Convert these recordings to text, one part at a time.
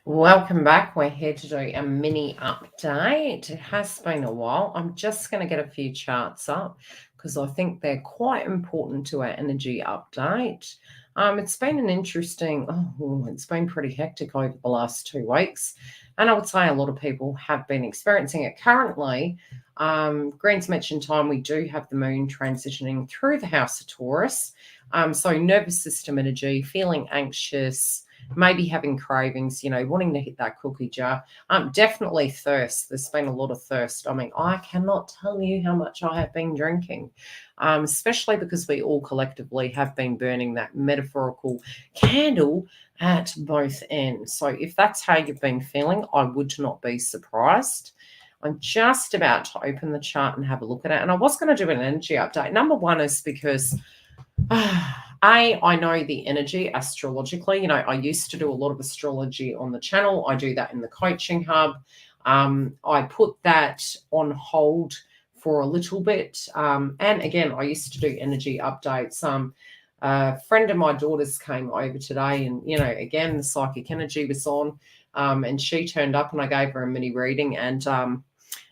Welcome back. We're here to do a mini update. It has been a while. I'm just going to get a few charts up because I think they're quite important to our energy update. It's been an interesting, it's been pretty hectic over the last 2 weeks. And I would say a lot of people have been experiencing it currently. Green's mentioned time, we do have the moon transitioning through the house of Taurus. So nervous system energy, feeling anxious, maybe having cravings, wanting to hit that cookie jar. Definitely thirst. There's been a lot of thirst. I mean, I cannot tell you how much I have been drinking, especially because we all collectively have been burning that metaphorical candle at both ends. So if that's how you've been feeling, I would not be surprised. I'm just about to open the chart and have a look at it. And I was going to do an energy update. Number one is because I know the energy astrologically. I used to do a lot of astrology on the channel. I do that in the coaching hub. I put that on hold for a little bit. And again, I used to do energy updates. A friend of my daughter's came over today and, again, the psychic energy was on, and she turned up and I gave her a mini reading, and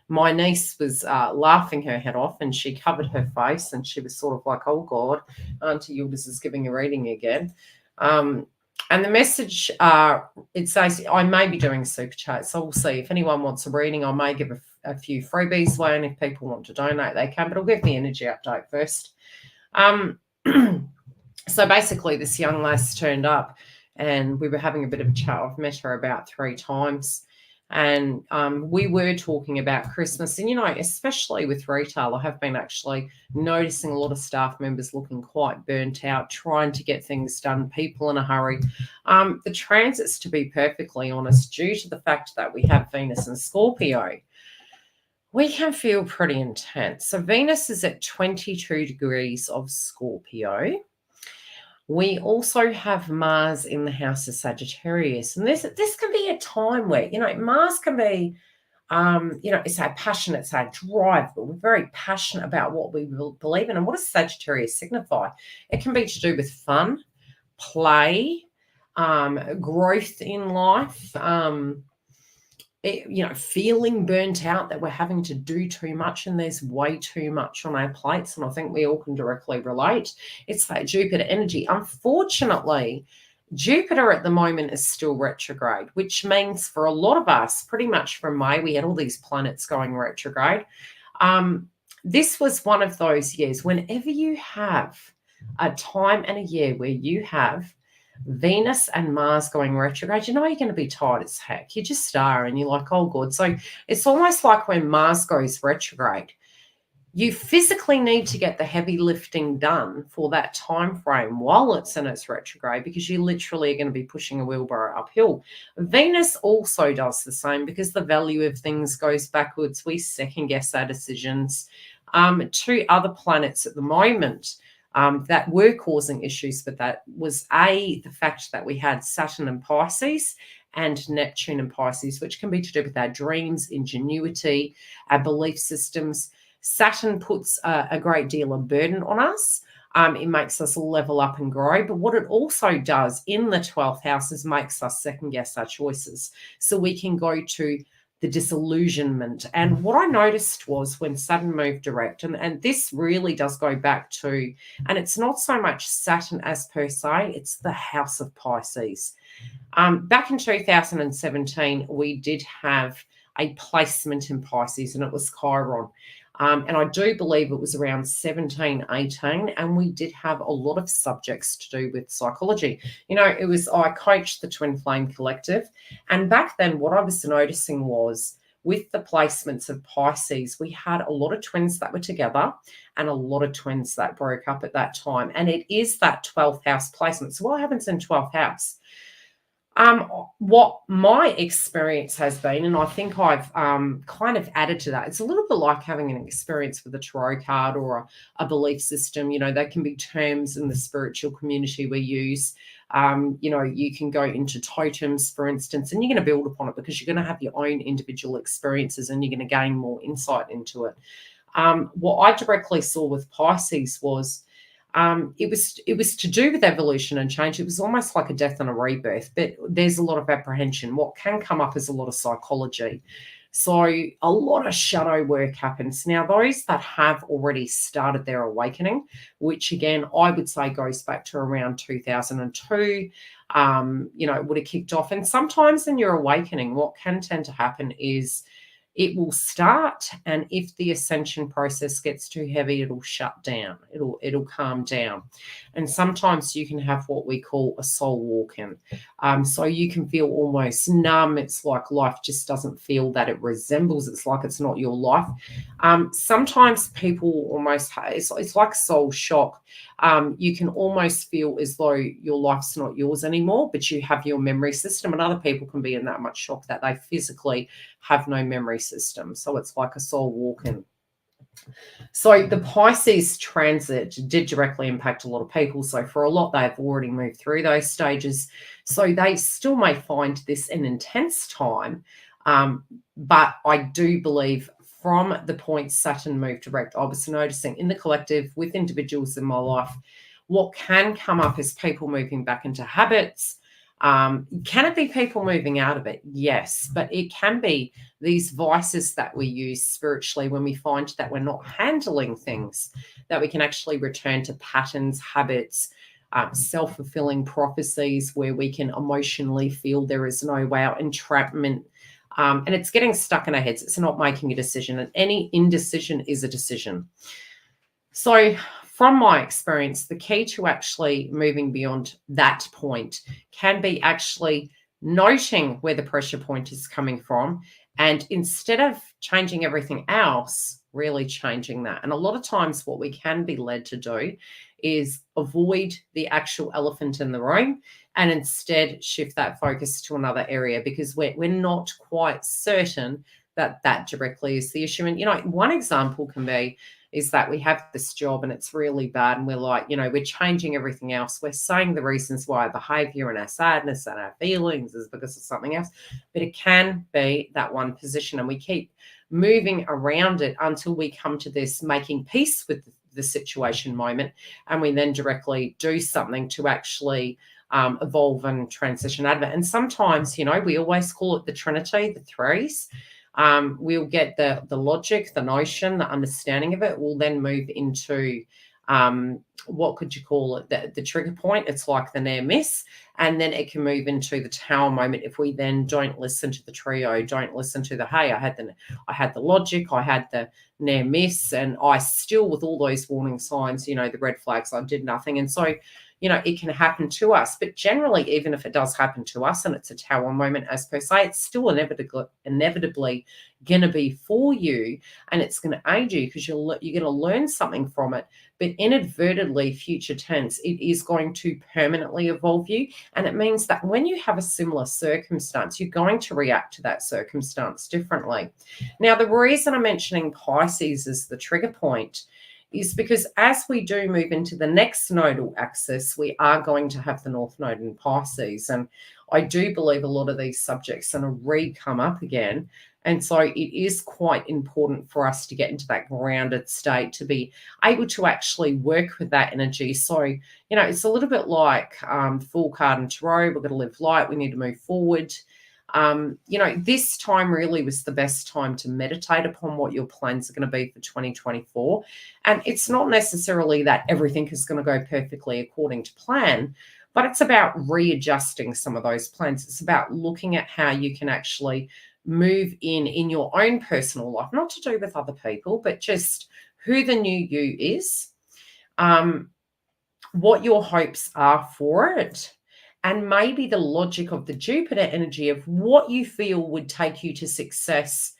my niece was laughing her head off, and she covered her face and she was sort of like, oh God, Auntie Yildiz is giving a reading again. And the message, it says, I may be doing a super chat, so we'll see. If anyone wants a reading, I may give a few freebies away, and if people want to donate, they can, but I'll give the energy update first. So basically this young lass turned up and we were having a bit of a chat. I've met her about 3 times. And we were talking about Christmas. And, especially with retail, I have been actually noticing a lot of staff members looking quite burnt out, trying to get things done, people in a hurry. The transits, to be perfectly honest, due to the fact that we have Venus and Scorpio, we can feel pretty intense. So Venus is at 22 degrees of Scorpio. We also have Mars in the house of Sagittarius. And this can be a time where, Mars can be, it's our passion, it's our drive, but we're very passionate about what we believe in. And what does Sagittarius signify? It can be to do with fun, play, growth in life, feeling burnt out, that we're having to do too much and there's way too much on our plates. And I think we all can directly relate. It's that Jupiter energy. Unfortunately, Jupiter at the moment is still retrograde, which means for a lot of us, pretty much from May, we had all these planets going retrograde. This was one of those years, whenever you have a time and a year where you have Venus and Mars going retrograde, you're going to be tired as heck. You just are, and you're like, oh God. So it's almost like when Mars goes retrograde, you physically need to get the heavy lifting done for that time frame while it's in its retrograde, because you literally are going to be pushing a wheelbarrow uphill. Venus also does the same, because the value of things goes backwards. We second guess our decisions. 2 other planets at the moment that were causing issues with that was the fact that we had Saturn in Pisces and Neptune in Pisces, which can be to do with our dreams, ingenuity, our belief systems. Saturn puts a great deal of burden on us. It makes us level up and grow. But what it also does in the 12th house is makes us second guess our choices. So we can go to the disillusionment. And what I noticed was when Saturn moved direct, and this really does go back to, and it's not so much Saturn as per se, it's the house of Pisces. Back in 2017, we did have a placement in Pisces, and it was Chiron. And I do believe it was around 17, 18, and we did have a lot of subjects to do with psychology. I coached the Twin Flame Collective, and back then what I was noticing was with the placements of Pisces, we had a lot of twins that were together and a lot of twins that broke up at that time. And it is that 12th house placement. So what happens in 12th house? What my experience has been, and I think I've kind of added to that, it's a little bit like having an experience with a tarot card or a belief system. They can be terms in the spiritual community we use. You can go into totems, for instance, and you're going to build upon it because you're going to have your own individual experiences and you're going to gain more insight into it. What I directly saw with Pisces was it was to do with evolution and change. It was almost like a death and a rebirth, but there's a lot of apprehension. What can come up is a lot of psychology. So a lot of shadow work happens. Now, those that have already started their awakening, which again, I would say goes back to around 2002, would have kicked off. And sometimes in your awakening, what can tend to happen is it will start, and if the ascension process gets too heavy, it'll shut down. It'll calm down. And sometimes you can have what we call a soul walk-in. So you can feel almost numb. It's like life just doesn't feel that it resembles. It's like it's not your life. Sometimes people almost, it's like soul shock. You can almost feel as though your life's not yours anymore, but you have your memory system, and other people can be in that much shock that they physically have no memory system. So it's like a soul walk-in. So the Pisces transit did directly impact a lot of people. So for a lot, they've already moved through those stages. So they still may find this an intense time. But I do believe from the point Saturn moved direct, I was noticing in the collective with individuals in my life, what can come up is people moving back into habits. Can it be people moving out of it? Yes, but it can be these vices that we use spiritually when we find that we're not handling things, that we can actually return to patterns, habits, self-fulfilling prophecies where we can emotionally feel there is no way out, entrapment. And it's getting stuck in our heads. It's not making a decision, and any indecision is a decision. So from my experience, the key to actually moving beyond that point can be actually noting where the pressure point is coming from. And instead of changing everything else, really changing that. And a lot of times what we can be led to do is avoid the actual elephant in the room and instead shift that focus to another area, because we're not quite certain that that directly is the issue. And, one example can be is that we have this job and it's really bad, and we're like, we're changing everything else. We're saying the reasons why our behavior and our sadness and our feelings is because of something else, but it can be that one position, and we keep moving around it until we come to this making peace with the situation moment, and we then directly do something to actually evolve and transition out of it. And sometimes, we always call it the Trinity, the threes. We'll get the logic, the notion, the understanding of it. We'll then move into what could you call it? The trigger point. It's like the near miss, and then it can move into the tower moment if we then don't listen to the trio, don't listen to the hey, I had the logic, I had the near miss, and I still, with all those warning signs, the red flags, I did nothing. And so it can happen to us. But generally, even if it does happen to us and it's a tower moment as per se, it's still inevitably going to be for you, and it's going to aid you because you're going to learn something from it. But inadvertently, future tense, it is going to permanently evolve you. And it means that when you have a similar circumstance, you're going to react to that circumstance differently. Now, the reason I'm mentioning Pisces as the trigger point is because as we do move into the next nodal axis, we are going to have the North Node in Pisces. And I do believe a lot of these subjects are going to come up again. And so it is quite important for us to get into that grounded state to be able to actually work with that energy. So, it's a little bit like Fool card and Tarot. We're going to live light. We need to move forward. This time really was the best time to meditate upon what your plans are going to be for 2024. And it's not necessarily that everything is going to go perfectly according to plan, but it's about readjusting some of those plans. It's about looking at how you can actually move in your own personal life, not to do with other people, but just who the new you is, what your hopes are for it, and maybe the logic of the Jupiter energy of what you feel would take you to success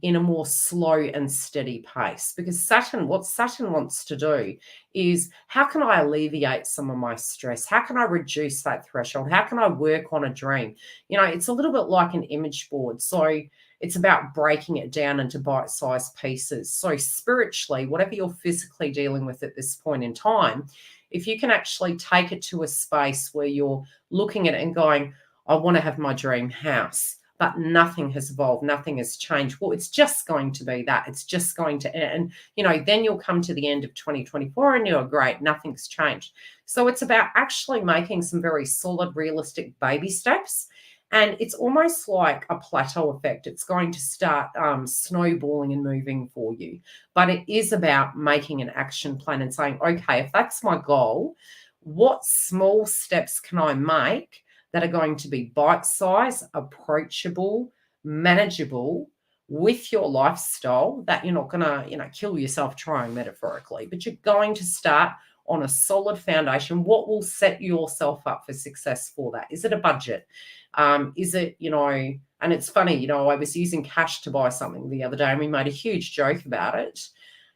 in a more slow and steady pace. Because what Saturn wants to do is, how can I alleviate some of my stress? How can I reduce that threshold? How can I work on a dream? It's a little bit like an image board. So it's about breaking it down into bite-sized pieces. So spiritually, whatever you're physically dealing with at this point in time, if you can actually take it to a space where you're looking at it and going, I want to have my dream house, but nothing has evolved, nothing has changed. Well, it's just going to be that. It's just going to end. Then you'll come to the end of 2024 and you're great, nothing's changed. So it's about actually making some very solid, realistic baby steps. And it's almost like a plateau effect. It's going to start snowballing and moving for you. But it is about making an action plan and saying, okay, if that's my goal, what small steps can I make that are going to be bite-sized, approachable, manageable with your lifestyle, that you're not going to, kill yourself trying, metaphorically, but you're going to start on a solid foundation. What will set yourself up for success for that? Is it a budget? Is it, and it's funny, I was using cash to buy something the other day and we made a huge joke about it.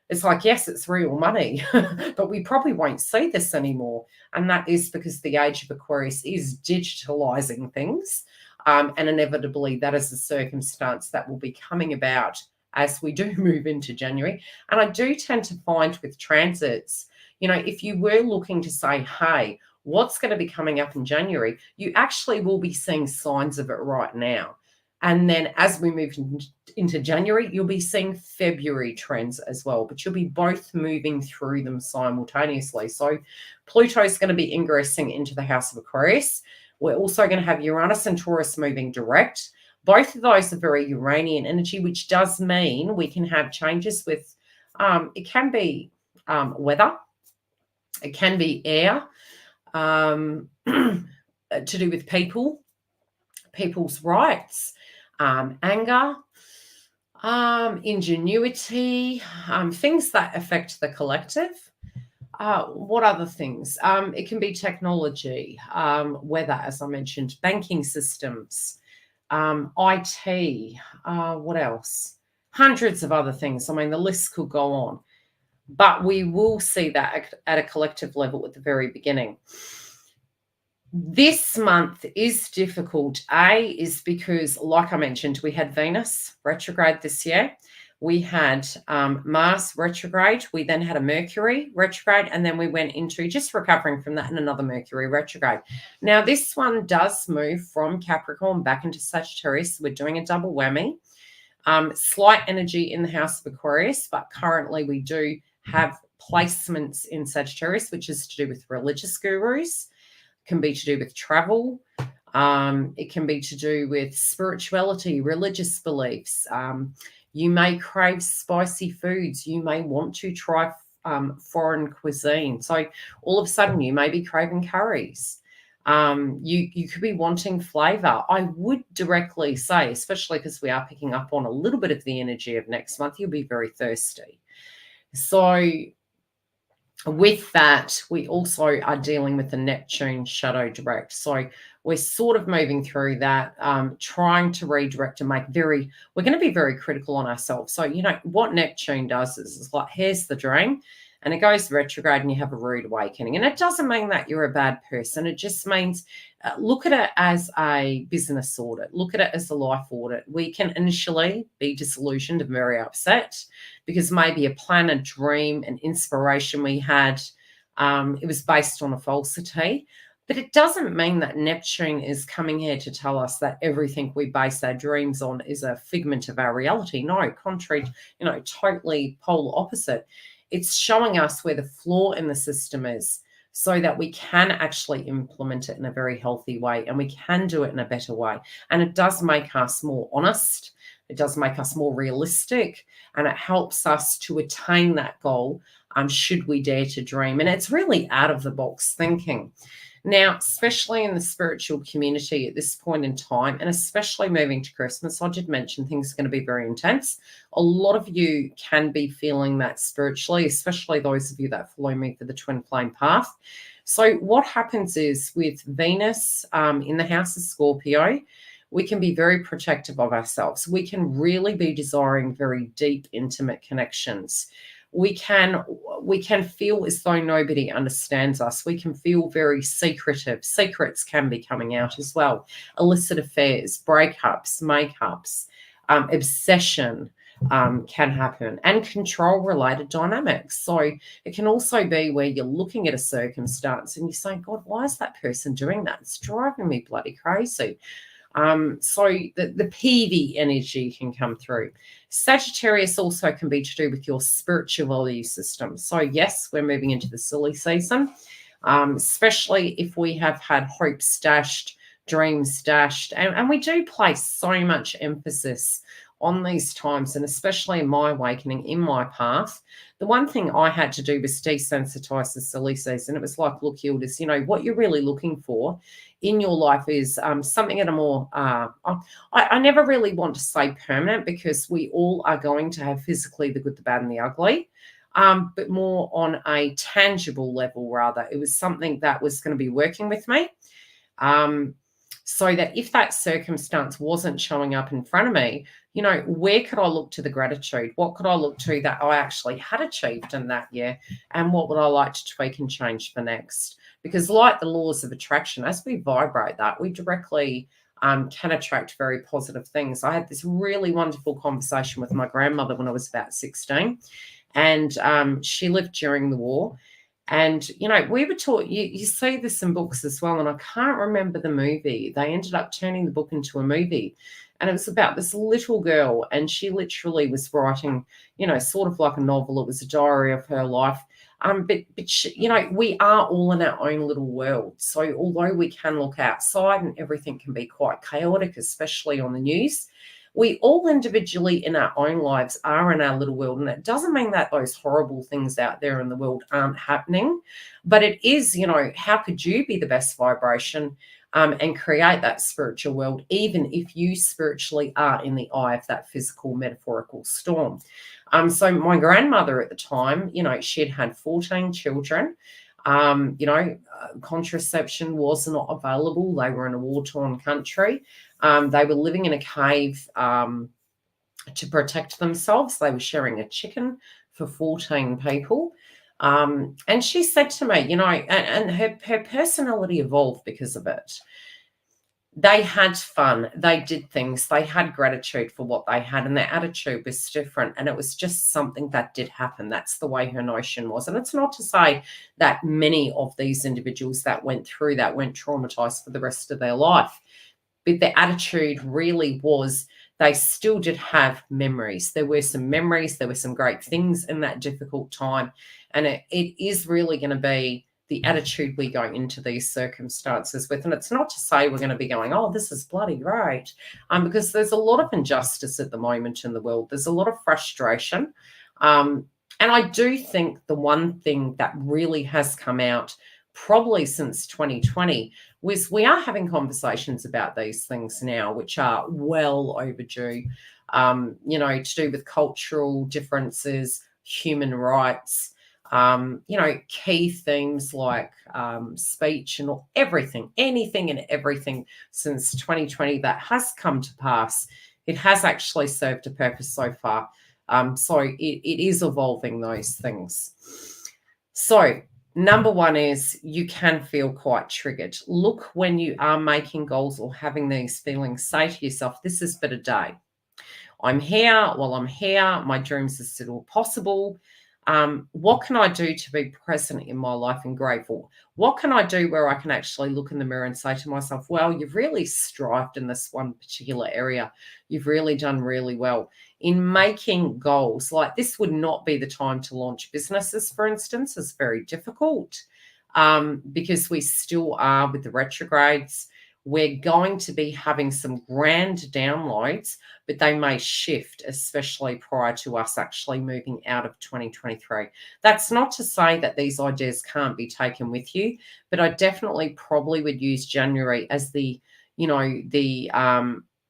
It's like, yes, it's real money, but we probably won't see this anymore. And that is because the age of Aquarius is digitalizing things. And inevitably, that is a circumstance that will be coming about as we do move into January. And I do tend to find with transits, if you were looking to say, hey, what's going to be coming up in January, you actually will be seeing signs of it right now. And then as we move into January, you'll be seeing February trends as well, but you'll be both moving through them simultaneously. So Pluto is going to be ingressing into the house of Aquarius. We're also going to have Uranus and Taurus moving direct. Both of those are very Uranian energy, which does mean we can have changes with, it can be weather, it can be air, to do with people's rights, anger, ingenuity, things that affect the collective. What other things? It can be technology, weather, as I mentioned, banking systems, IT, what else? Hundreds of other things. I mean, the list could go on. But we will see that at a collective level at the very beginning. This month is difficult. Is because, like I mentioned, we had Venus retrograde this year. We had Mars retrograde. We then had a Mercury retrograde, and then we went into, just recovering from that, and another Mercury retrograde. Now, this one does move from Capricorn back into Sagittarius. So we're doing a double whammy. Slight energy in the house of Aquarius, but currently we do have placements in Sagittarius, which is to do with religious gurus. Can be to do with travel. It can be to do with spirituality, religious beliefs. You may crave spicy foods. You may want to try foreign cuisine. So all of a sudden you may be craving curries. You could be wanting flavor. I would directly say, especially because we are picking up on a little bit of the energy of next month, you'll be very thirsty. So with that, we also are dealing with the Neptune shadow direct. So we're sort of moving through that, trying to redirect and we're going to be very critical on ourselves. So, what Neptune does is like, here's the dream, and it goes retrograde and you have a rude awakening. And it doesn't mean that you're a bad person. It just means look at it as a business audit. Look at it as a life audit. We can initially be disillusioned and very upset because maybe a plan, a dream, an inspiration we had, it was based on a falsity. But it doesn't mean that Neptune is coming here to tell us that everything we base our dreams on is a figment of our reality. No, contrary, totally polar opposite. It's showing us where the flaw in the system is so that we can actually implement it in a very healthy way, and we can do it in a better way. And it does make us more honest. It does make us more realistic, and it helps us to attain that goal, should we dare to dream. And it's really out of the box thinking. Now, especially in the spiritual community at this point in time, and especially moving to Christmas, I did mention things are going to be very intense. A lot of you can be feeling that spiritually, especially those of you that follow me for the twin flame path. So what happens is with Venus in the house of Scorpio, we can be very protective of ourselves. We can really be desiring very deep, intimate connections. We can feel as though nobody understands us. We can feel very secretive. Secrets can be coming out as well. Illicit affairs, breakups, makeups, obsession can happen, and control-related dynamics. So it can also be where you're looking at a circumstance and you're saying, God, why is that person doing that? It's driving me bloody crazy. So the peevy energy can come through. Sagittarius also can be to do with your spiritual value system. So yes, we're moving into the silly season, especially if we have had hopes dashed, dreams dashed, and we do place so much emphasis on these times, and especially in my awakening, in my path. The one thing I had to do was desensitize the silly season. It was like, look, Yildiz, what you're really looking for in your life is something at a more, I never really want to say permanent, because we all are going to have physically the good, the bad, and the ugly. But more on a tangible level, rather. It was something that was going to be working with me. So that if that circumstance wasn't showing up in front of me, where could I look to the gratitude? What could I look to that I actually had achieved in that year? And what would I like to tweak and change for next? Because like the laws of attraction, as we vibrate that, we directly can attract very positive things. I had this really wonderful conversation with my grandmother when I was about 16, and she lived during the war. And, we were taught, you see this in books as well, and I can't remember the movie. They ended up turning the book into a movie, and it was about this little girl, and she literally was writing, sort of like a novel. It was a diary of her life. But she, we are all in our own little world. So although we can look outside and everything can be quite chaotic, especially on the news, we all individually in our own lives are in our little world. And that doesn't mean that those horrible things out there in the world aren't happening, but it is, how could you be the best vibration and create that spiritual world, even if you spiritually are in the eye of that physical metaphorical storm? So my grandmother at the time, she'd had 14 children. Contraception was not available. They were in a war-torn country. They were living in a cave to protect themselves. They were sharing a chicken for 14 people. And she said to me, and her personality evolved because of it. They had fun. They did things. They had gratitude for what they had, and their attitude was different. And it was just something that did happen. That's the way her notion was. And it's not to say that many of these individuals that went through that weren't traumatized for the rest of their life. But the attitude really was, they still did have memories. There were some memories. There were some great things in that difficult time. And it is really going to be the attitude we go into these circumstances with. And it's not to say we're going to be going, oh, this is bloody great, because there's a lot of injustice at the moment in the world. There's a lot of frustration. And I do think the one thing that really has come out probably since 2020 was we are having conversations about these things now, which are well overdue, to do with cultural differences, human rights, key themes like speech and everything, anything and everything since 2020 that has come to pass. It has actually served a purpose so far. So it is evolving those things. So number one is you can feel quite triggered. Look, when you are making goals or having these feelings, say to yourself, this is but a day. I'm here. While I'm here, my dreams are still possible. What can I do to be present in my life and grateful? What can I do where I can actually look in the mirror and say to myself, well, you've really strived in this one particular area. You've really done really well. In making goals, like this would not be the time to launch businesses, for instance. It's very difficult because we still are with the retrogrades. We're going to be having some grand downloads, but they may shift, especially prior to us actually moving out of 2023. That's not to say that these ideas can't be taken with you, but I definitely probably would use January as the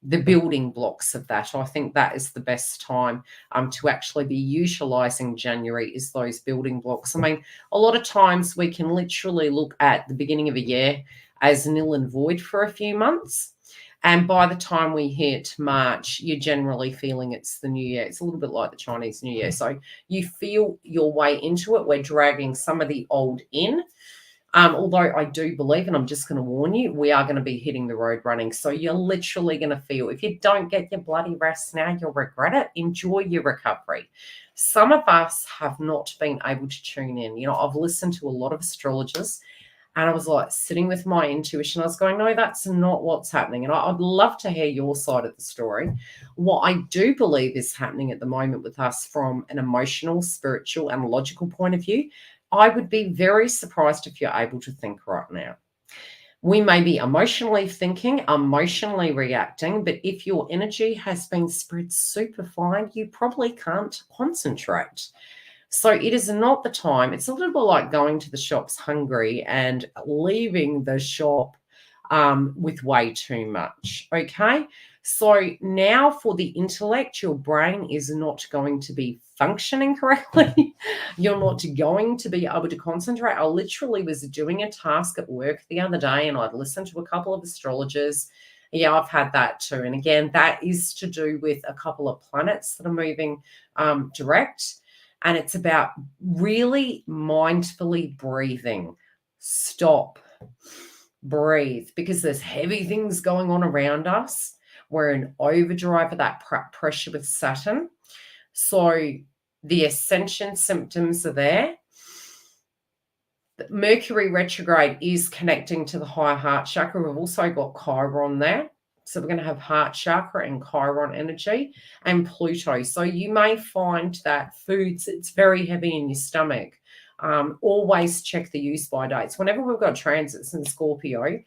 building blocks of that. I think that is the best time to actually be utilizing January, is those building blocks. I mean, a lot of times we can literally look at the beginning of a year as nil and void for a few months. And by the time we hit March, you're generally feeling it's the new year. It's a little bit like the Chinese New Year. So you feel your way into it. We're dragging some of the old in. Although I do believe, and I'm just going to warn you, we are going to be hitting the road running. So you're literally going to feel, if you don't get your bloody rest now, you'll regret it. Enjoy your recovery. Some of us have not been able to tune in. I've listened to a lot of astrologers, And I was like sitting with my intuition. I was going, no, that's not what's happening. And I'd love to hear your side of the story. What I do believe is happening at the moment with us from an emotional, spiritual, and logical point of view, I would be very surprised if you're able to think right now. We may be emotionally thinking, emotionally reacting, but if your energy has been spread super fine, you probably can't concentrate. So it is not the time. It's a little bit like going to the shops hungry and leaving the shop with way too much. Okay. So now for the intellect, your brain is not going to be functioning correctly. You're not going to be able to concentrate. I literally was doing a task at work the other day and I'd listened to a couple of astrologers. Yeah, I've had that too. And again, that is to do with a couple of planets that are moving direct. And it's about really mindfully breathing. Stop, breathe, because there's heavy things going on around us. We're in overdrive of that pressure with Saturn. So the ascension symptoms are there. Mercury retrograde is connecting to the higher heart chakra. We've also got Chiron there. So we're going to have heart chakra and Chiron energy and Pluto. So you may find that foods, it's very heavy in your stomach. Always check the use by dates. Whenever we've got transits in Scorpio,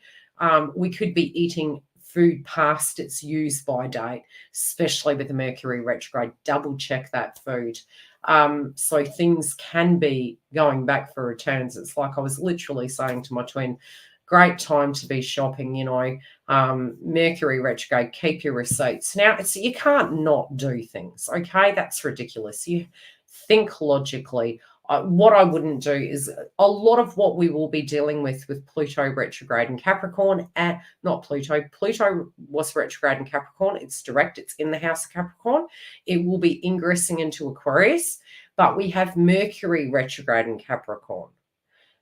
we could be eating food past its use by date, especially with the Mercury retrograde. Double check that food. So things can be going back for returns. It's like I was literally saying to my twin, great time to be shopping, Mercury retrograde, keep your receipts. Now, you can't not do things, okay? That's ridiculous. You think logically. What I wouldn't do is a lot of what we will be dealing with Pluto retrograde in Capricorn, and not Pluto. Pluto was retrograde in Capricorn. It's direct. It's in the house of Capricorn. It will be ingressing into Aquarius, but we have Mercury retrograde in Capricorn.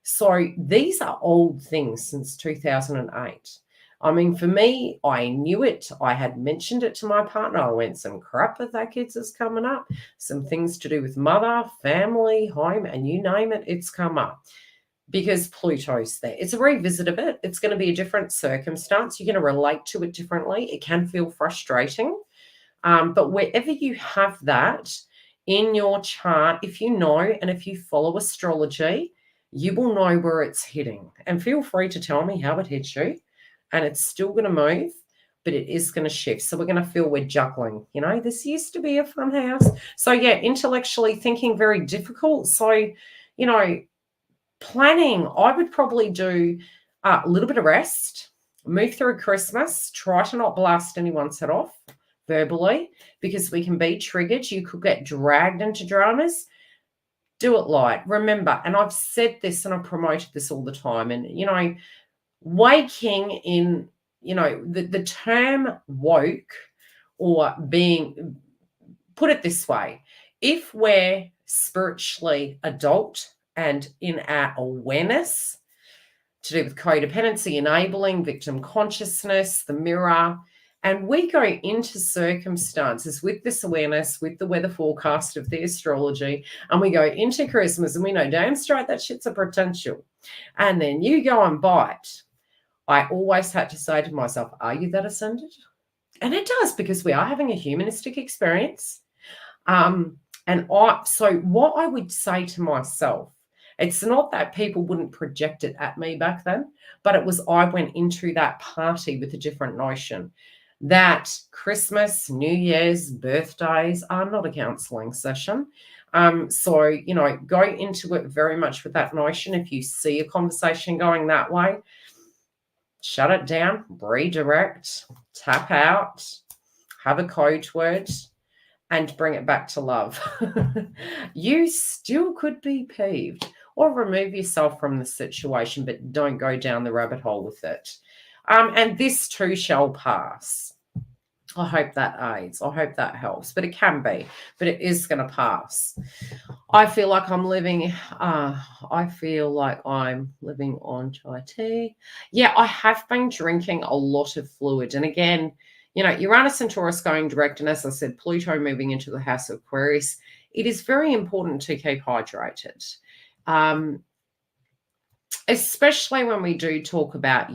So these are old things since 2008. I mean, for me, I knew it. I had mentioned it to my partner. I went, some crap with our kids is coming up. Some things to do with mother, family, home, and you name it, it's come up. Because Pluto's there. It's a revisit of it. It's going to be a different circumstance. You're going to relate to it differently. It can feel frustrating. But wherever you have that in your chart, if you know and if you follow astrology, you will know where it's hitting. And feel free to tell me how it hits you. And it's still going to move, but it is going to shift. So we're going to feel we're juggling. This used to be a fun house. So, yeah, intellectually thinking, very difficult. So, planning, I would probably do a little bit of rest, move through Christmas, try to not blast anyone's head off verbally, because we can be triggered. You could get dragged into dramas. Do it light. Remember, and I've said this and I've promoted this all the time, and, waking in, the term woke, or being, put it this way, if we're spiritually adult and in our awareness to do with codependency, enabling, victim consciousness, the mirror, and we go into circumstances with this awareness, with the weather forecast of the astrology, and we go into Christmas and we know damn straight that shit's a potential. And then you go and bite. I always had to say to myself, are you that ascended? And it does, because we are having a humanistic experience. So what I would say to myself, it's not that people wouldn't project it at me back then, but it was I went into that party with a different notion that Christmas, New Year's, birthdays are not a counselling session. So, go into it very much with that notion. If you see a conversation going that way, shut it down, redirect, tap out, have a code word, and bring it back to love. You still could be peeved, or remove yourself from the situation, but don't go down the rabbit hole with it. And this too shall pass. I hope that aids. I hope that helps. But it can be. But it is going to pass. I feel like I'm living on chai tea. Yeah, I have been drinking a lot of fluid. And again, Uranus and Taurus going direct. And as I said, Pluto moving into the house of Aquarius. It is very important to keep hydrated. especially when we do talk about,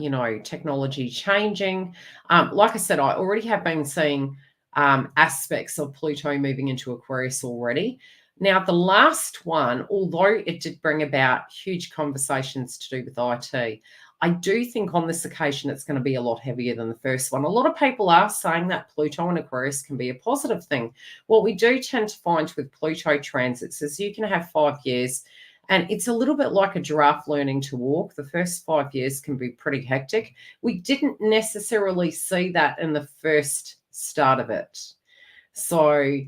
technology changing. Like I said, I already have been seeing aspects of Pluto moving into Aquarius already. Now, the last one, although it did bring about huge conversations to do with IT, I do think on this occasion it's going to be a lot heavier than the first one. A lot of people are saying that Pluto and Aquarius can be a positive thing. What we do tend to find with Pluto transits is you can have 5 years, and it's a little bit like a giraffe learning to walk. The first 5 years can be pretty hectic. We didn't necessarily see that in the first start of it. So,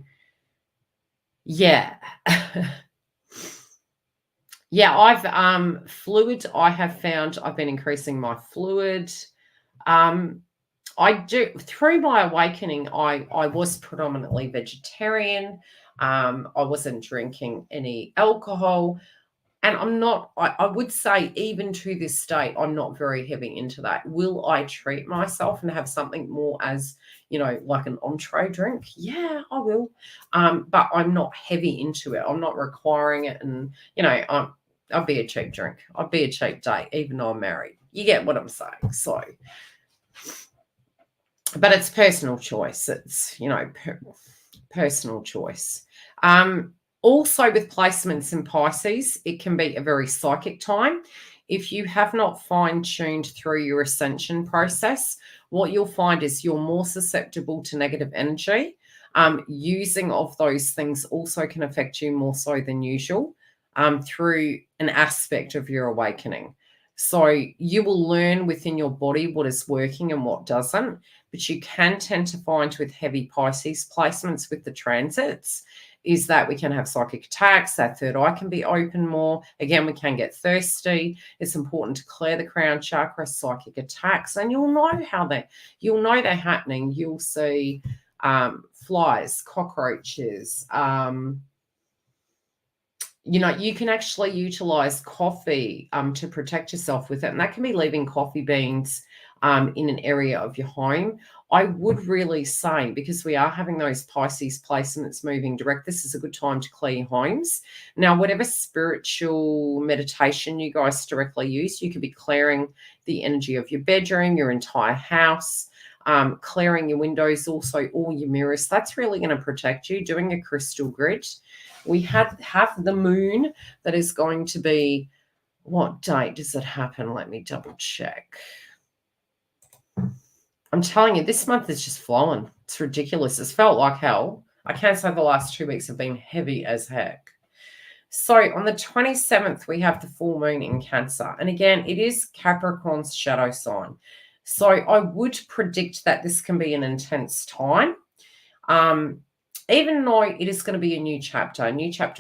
yeah. Yeah, I've fluid, I have found I've been increasing my fluid. I do, through my awakening, I was predominantly vegetarian. I wasn't drinking any alcohol. And I would say, even to this state, I'm not very heavy into that. Will I treat myself and have something more as, like an entree drink? Yeah, I will. But I'm not heavy into it. I'm not requiring it. And, I'll be a cheap drink. I'll be a cheap date, even though I'm married. You get what I'm saying. So, but it's personal choice. It's, personal choice. Also, with placements in Pisces, it can be a very psychic time. If you have not fine-tuned through your ascension process, what you'll find is you're more susceptible to negative energy. Using of those things also can affect you more so than usual through an aspect of your awakening. So you will learn within your body what is working and what doesn't, but you can tend to find with heavy Pisces placements with the transits is that we can have psychic attacks. That third eye can be open more. Again, we can get thirsty. It's important to clear the crown chakra, psychic attacks, and you'll know they're happening. You'll see flies, cockroaches. You can actually utilize coffee to protect yourself with it, and that can be leaving coffee beans in an area of your home. I would really say, because we are having those Pisces placements moving direct, this is a good time to clear your homes. Now, whatever spiritual meditation you guys directly use, you could be clearing the energy of your bedroom, your entire house, clearing your windows, also all your mirrors. That's really going to protect you. Doing a crystal grid. We have the moon that is going to be, what date does it happen? Let me double check. I'm telling you, this month is just flowing. It's ridiculous. It's felt like hell. I can't say the last 2 weeks have been heavy as heck. So on the 27th, we have the full moon in Cancer. And again, it is Capricorn's shadow sign. So I would predict that this can be an intense time. Even though it is going to be a new chapter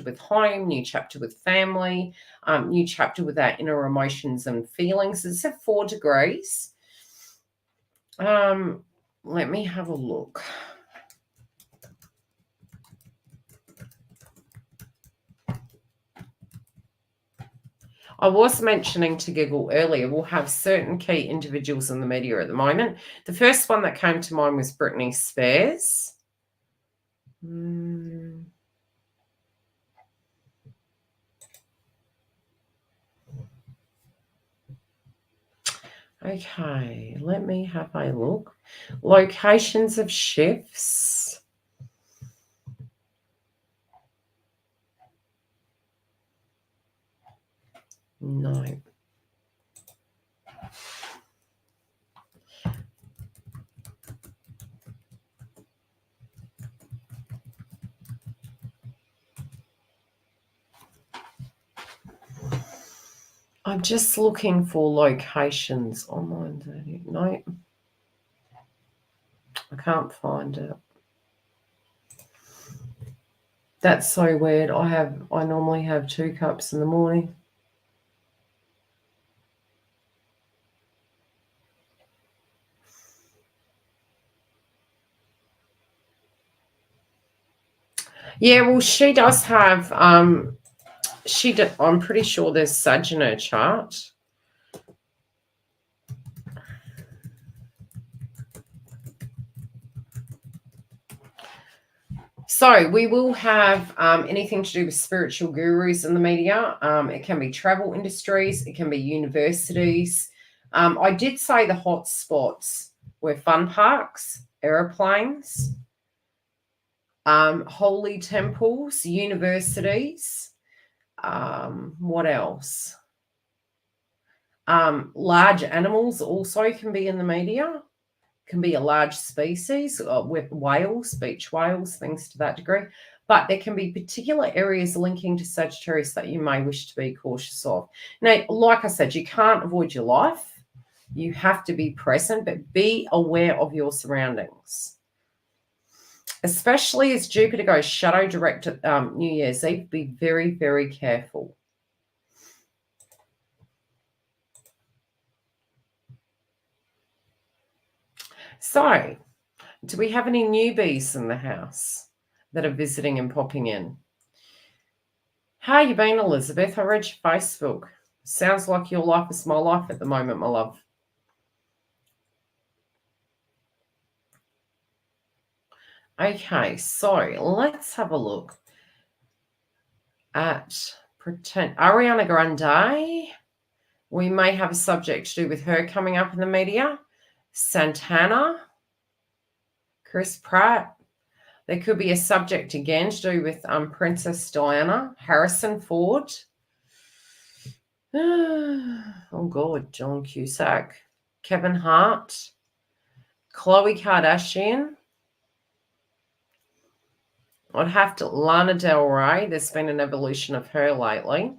with home, new chapter with family, new chapter with our inner emotions and feelings. It's at 4 degrees. Let me have a look. I was mentioning to Giggle earlier, we'll have certain key individuals in the media at the moment. The first one that came to mind was Britney Spears. Okay, let me have a look. Locations of shifts. No. I'm just looking for locations online. No, I can't find it. That's so weird. I normally have 2 cups in the morning. Yeah, well, she does have I'm pretty sure there's Sag in her chart. So we will have anything to do with spiritual gurus in the media. It can be travel industries. It can be universities. I did say the hot spots were fun parks, aeroplanes, holy temples, universities. What else? Large animals also can be in the media. Can be a large species, with whales, beach whales, things to that degree. But there can be particular areas linking to Sagittarius that you may wish to be cautious of. Now, like I said, you can't avoid your life. You have to be present, but be aware of your surroundings. Especially as Jupiter goes shadow direct at New Year's Eve, be very, very careful. So, do we have any newbies in the house that are visiting and popping in? How you been, Elizabeth? I read your Facebook. Sounds like your life is my life at the moment, my love. Okay, so let's have a look at Ariana Grande. We may have a subject to do with her coming up in the media. Santana, Chris Pratt. There could be a subject again to do with Princess Diana, Harrison Ford. Oh, God, John Cusack, Kevin Hart, Khloe Kardashian. I'd have to Lana Del Rey. There's been an evolution of her lately.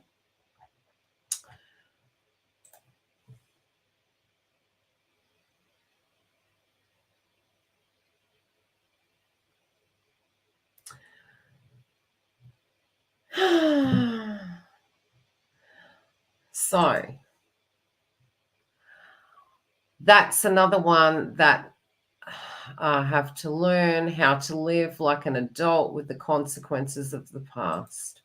So that's another one that I have to learn how to live like an adult with the consequences of the past.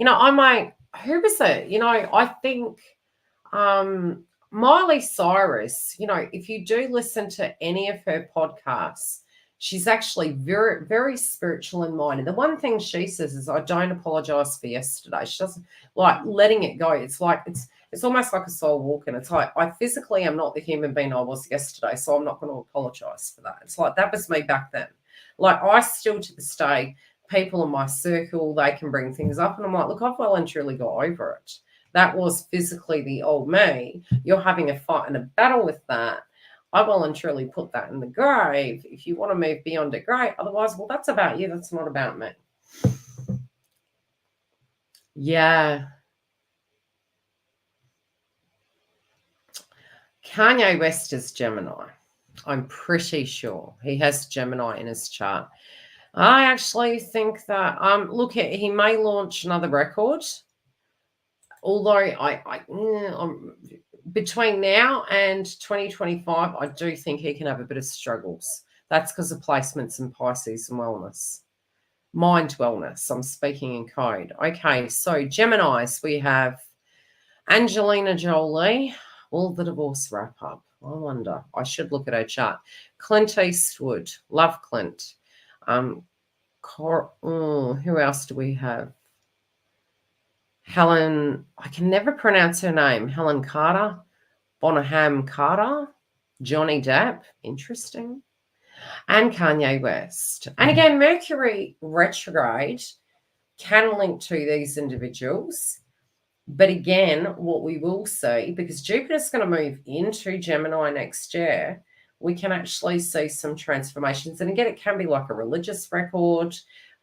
I might, who was it? I think Miley Cyrus, if you do listen to any of her podcasts, she's actually very, very spiritual in mind. And the one thing she says is, I don't apologize for yesterday. She doesn't like letting it go. It's like, it's almost like a soul walk. And it's like, I physically am not the human being I was yesterday. So I'm not going to apologize for that. It's like, that was me back then. Like, I still to this day, people in my circle, they can bring things up. And I'm like, look, I've well and truly got over it. That was physically the old me. You're having a fight and a battle with that. I will and truly put that in the grave. If you want to move beyond it, great. Otherwise, well, that's about you. That's not about me. Yeah. Kanye West is Gemini. I'm pretty sure he has Gemini in his chart. I actually think that, look, he may launch another record. Although between now and 2025, I do think he can have a bit of struggles. That's because of placements in Pisces and wellness. Mind wellness, I'm speaking in code. Okay, so Geminis, we have Angelina Jolie. Will the divorce wrap up? I wonder. I should look at her chart. Clint Eastwood. Love Clint. Who else do we have? Helen, I can never pronounce her name. Helen Carter, Bonham Carter, Johnny Depp, interesting, and Kanye West. And again, Mercury retrograde can link to these individuals. But again, what we will see, because Jupiter's going to move into Gemini next year, we can actually see some transformations. And again, it can be like a religious record.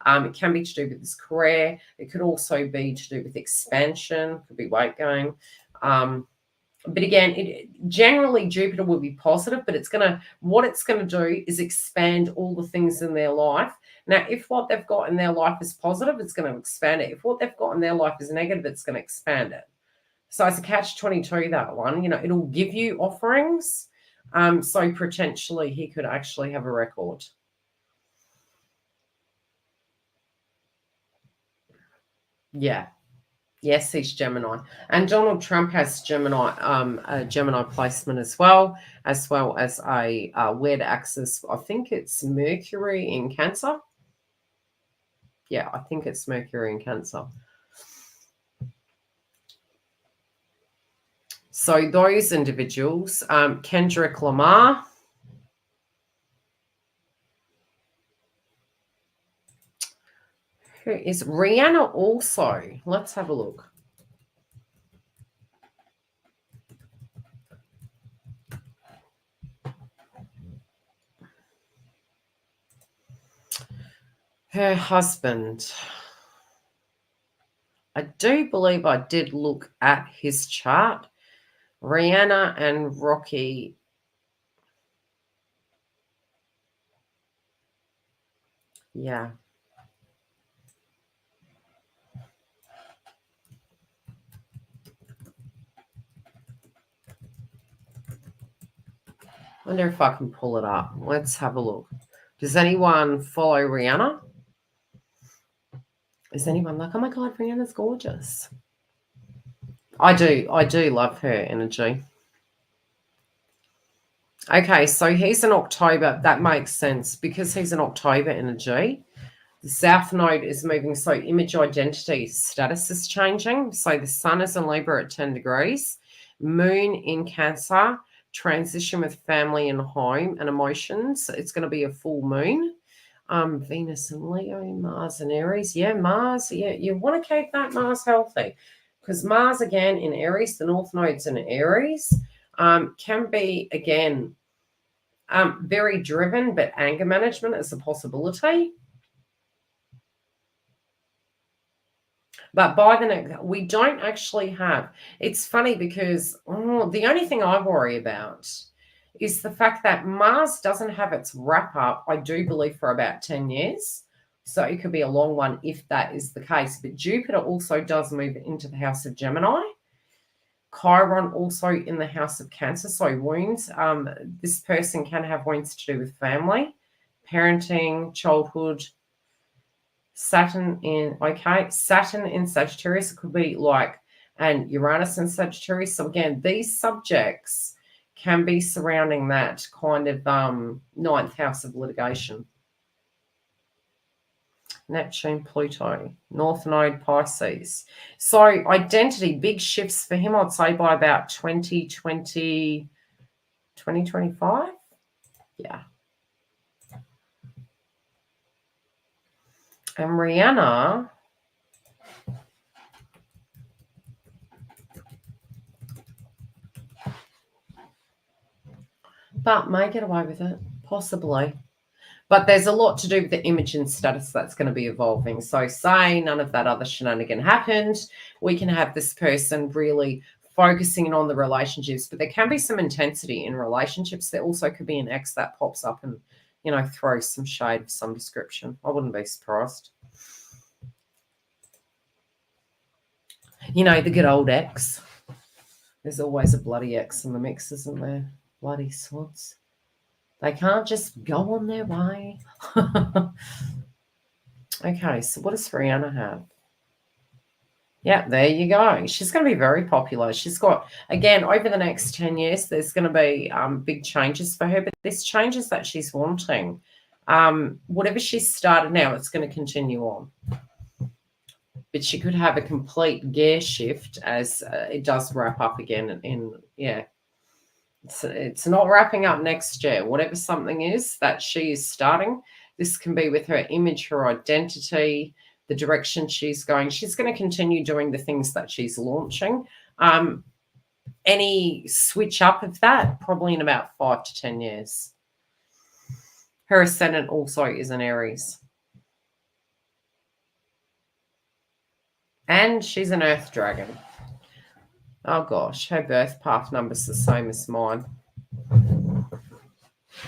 It can be to do with his career. It could also be to do with expansion. Could be weight gain. But again, generally Jupiter will be positive, but what it's going to do is expand all the things in their life. Now, if what they've got in their life is positive, it's going to expand it. If what they've got in their life is negative, it's going to expand it. So it's a catch-22, that one. It'll give you offerings. So potentially he could actually have a record. Yeah. Yes, he's Gemini. And Donald Trump has a Gemini placement as well as a weird axis. I think it's Mercury in Cancer. Yeah, I think it's Mercury in Cancer. So those individuals, Kendrick Lamar, who is Rihanna also? Let's have a look. Her husband. I do believe I did look at his chart. Rihanna and Rocky. Yeah. I wonder if I can pull it up. Let's have a look. Does anyone follow Rihanna? Is anyone like, oh my God, Rihanna's gorgeous? I do love her energy. Okay, so he's in October. That makes sense because he's in October energy. The South Node is moving, so image identity status is changing. So the Sun is in Libra at 10 degrees, Moon in Cancer, transition with family and home and emotions. It's going to be a full moon. Venus and Leo, Mars and Aries. Yeah, Mars. Yeah, you want to keep that Mars healthy because Mars again in Aries, the North Node's in Aries, can be again very driven, but anger management is a possibility. But by the next, we don't actually have. It's funny because the only thing I worry about is the fact that Mars doesn't have its wrap up, I do believe, for about 10 years. So it could be a long one if that is the case. But Jupiter also does move into the house of Gemini. Chiron also in the house of Cancer. So wounds. This person can have wounds to do with family, parenting, childhood. Saturn in Sagittarius, it could be like, and Uranus in Sagittarius. So again, these subjects can be surrounding that kind of ninth house of litigation. Neptune, Pluto, North Node, Pisces. So identity, big shifts for him, I'd say by about 2020, 2025. Yeah. And Rihanna, but may get away with it, possibly. But there's a lot to do with the image and status that's going to be evolving. So say none of that other shenanigan happened, we can have this person really focusing on the relationships, but there can be some intensity in relationships. There also could be an ex that pops up and, throws some shade of some description. I wouldn't be surprised. The good old ex. There's always a bloody ex in the mix, isn't there? Bloody sluts. They can't just go on their way. Okay, so what does Rihanna have? Yeah, there you go. She's going to be very popular. She's got, again, over the next 10 years, there's going to be big changes for her, but there's changes that she's wanting. Whatever she's started now, it's going to continue on. But she could have a complete gear shift as it does wrap up again It's not wrapping up next year. Whatever something is that she is starting, this can be with her image, her identity, the direction she's going. She's going to continue doing the things that she's launching. Any switch up of that, probably in about 5 to 10 years. Her ascendant also is an Aries. And she's an Earth dragon. Oh gosh, her birth path number's the same as mine.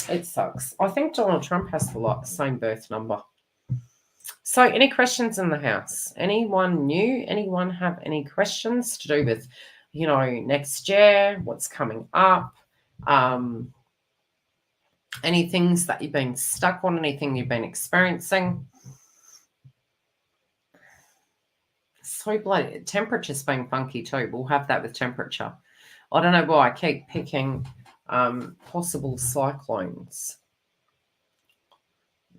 It sucks. I think Donald Trump has the same birth number. So any questions in the house? Anyone new? Anyone have any questions to do with, next year, what's coming up? Any things that you've been stuck on, anything you've been experiencing? So bloody temperature's been funky too. We'll have that with temperature. I don't know why I keep picking possible cyclones.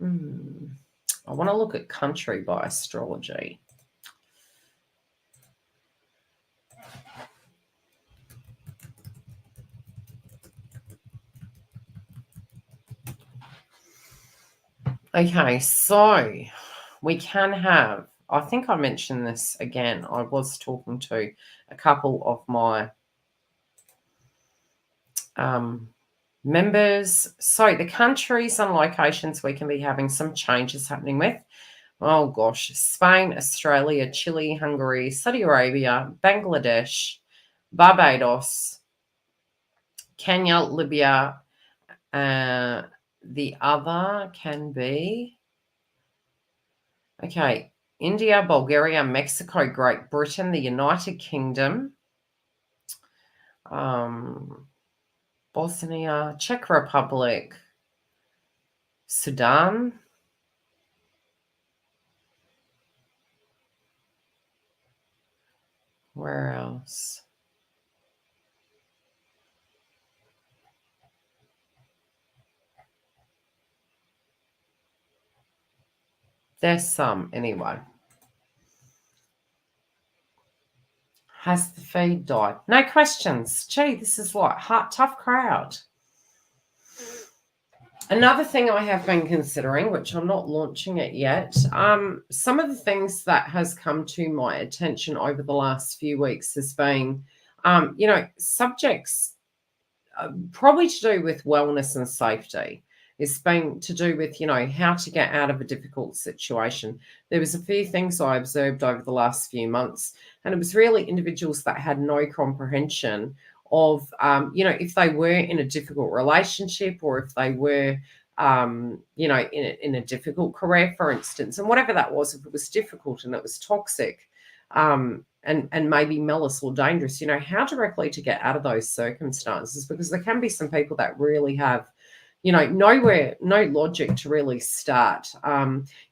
I want to look at country by astrology. Okay, so we can have, I think I mentioned this again. I was talking to a couple of my members. So the countries and locations we can be having some changes happening with. Oh gosh, Spain, Australia, Chile, Hungary, Saudi Arabia, Bangladesh, Barbados, Kenya, Libya. The other can be, okay, India, Bulgaria, Mexico, Great Britain, the United Kingdom, Bosnia, Czech Republic, Sudan, where else? There's some anyway. Has the feed died? No questions. Gee, this is like tough crowd. Another thing I have been considering, which I'm not launching it yet, some of the things that has come to my attention over the last few weeks has been, subjects probably to do with wellness and safety. It's been to do with, how to get out of a difficult situation. There was a few things I observed over the last few months, and it was really individuals that had no comprehension of, if they were in a difficult relationship or if they were, in a difficult career, for instance, and whatever that was, if it was difficult and it was toxic, and maybe malice or dangerous, how directly to get out of those circumstances, because there can be some people that really have, no logic to really start.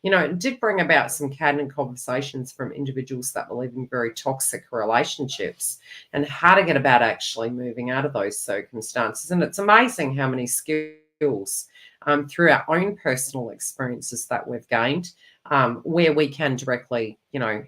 It did bring about some candid conversations from individuals that were living very toxic relationships and how to get about actually moving out of those circumstances. And it's amazing how many skills through our own personal experiences that we've gained, where we can directly,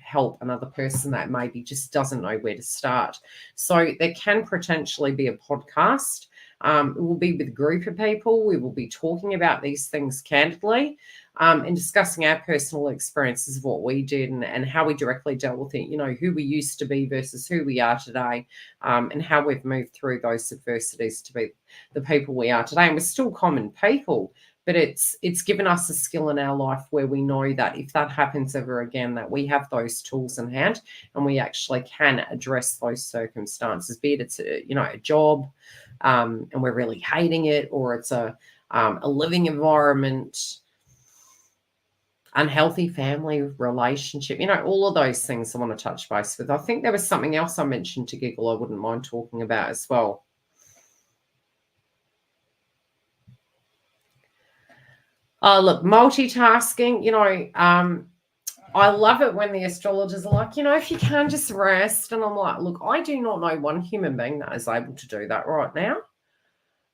help another person that maybe just doesn't know where to start. So there can potentially be a podcast. It will be with a group of people. We will be talking about these things candidly, and discussing our personal experiences of what we did and how we directly dealt with it, who we used to be versus who we are today, and how we've moved through those adversities to be the people we are today. And we're still common people, but it's given us a skill in our life where we know that if that happens ever again, that we have those tools in hand and we actually can address those circumstances, be it it's a job, and we're really hating it, or it's a living environment, unhealthy family relationship, all of those things I want to touch base with. I think there was something else I mentioned to giggle I wouldn't mind talking about as well. Look, multitasking, I love it when the astrologers are like, if you can just rest. And I'm like, look, I do not know one human being that is able to do that right now.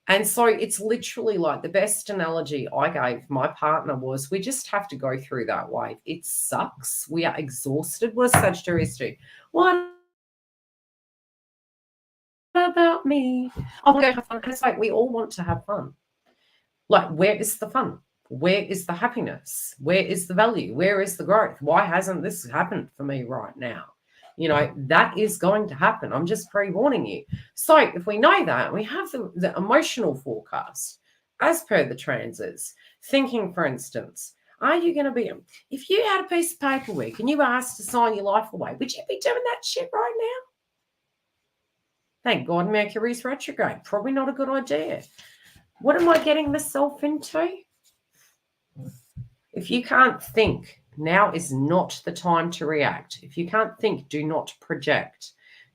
And so it's literally like the best analogy I gave my partner was we just have to go through that wave. It sucks. We are exhausted. What does Sagittarius do? What about me? I want to go have fun. And it's like we all want to have fun. Like, where is the fun? Where is the happiness? Where is the value? Where is the growth? Why hasn't this happened for me right now? That is going to happen. I'm just pre-warning you. So if we know that, we have the emotional forecast as per the transits, thinking, for instance, are you going to be, if you had a piece of paperwork and you were asked to sign your life away, would you be doing that shit right now? Thank God Mercury's retrograde. Probably not a good idea. What am I getting myself into? If you can't think, now is not the time to react. If you can't think, do not project.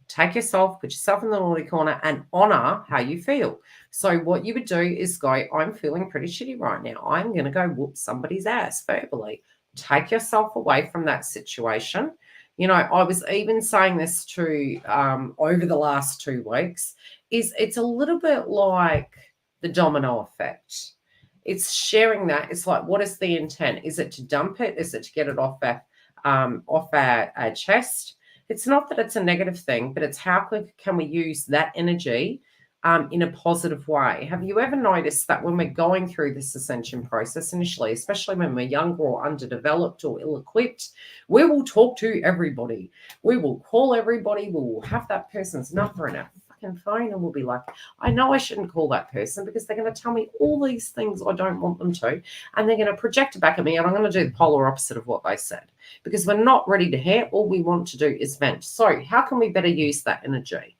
Take yourself, put yourself in the naughty corner and honor how you feel. So what you would do is go, I'm feeling pretty shitty right now. I'm going to go whoop somebody's ass verbally. Take yourself away from that situation. I was even saying this to over the last 2 weeks, it's a little bit like the domino effect. It's sharing that. It's like, what is the intent? Is it to dump it? Is it to get it off our chest? It's not that it's a negative thing, but it's how can we use that energy in a positive way. Have you ever noticed that when we're going through this ascension process initially, especially when we're younger or underdeveloped or ill-equipped, we will talk to everybody. We will call everybody. We will have that person's number in our fucking phone and we'll be like, I know I shouldn't call that person because they're going to tell me all these things I don't want them to, and they're going to project it back at me, and I'm going to do the polar opposite of what they said because we're not ready to hear. All we want to do is vent. So how can we better use that energy?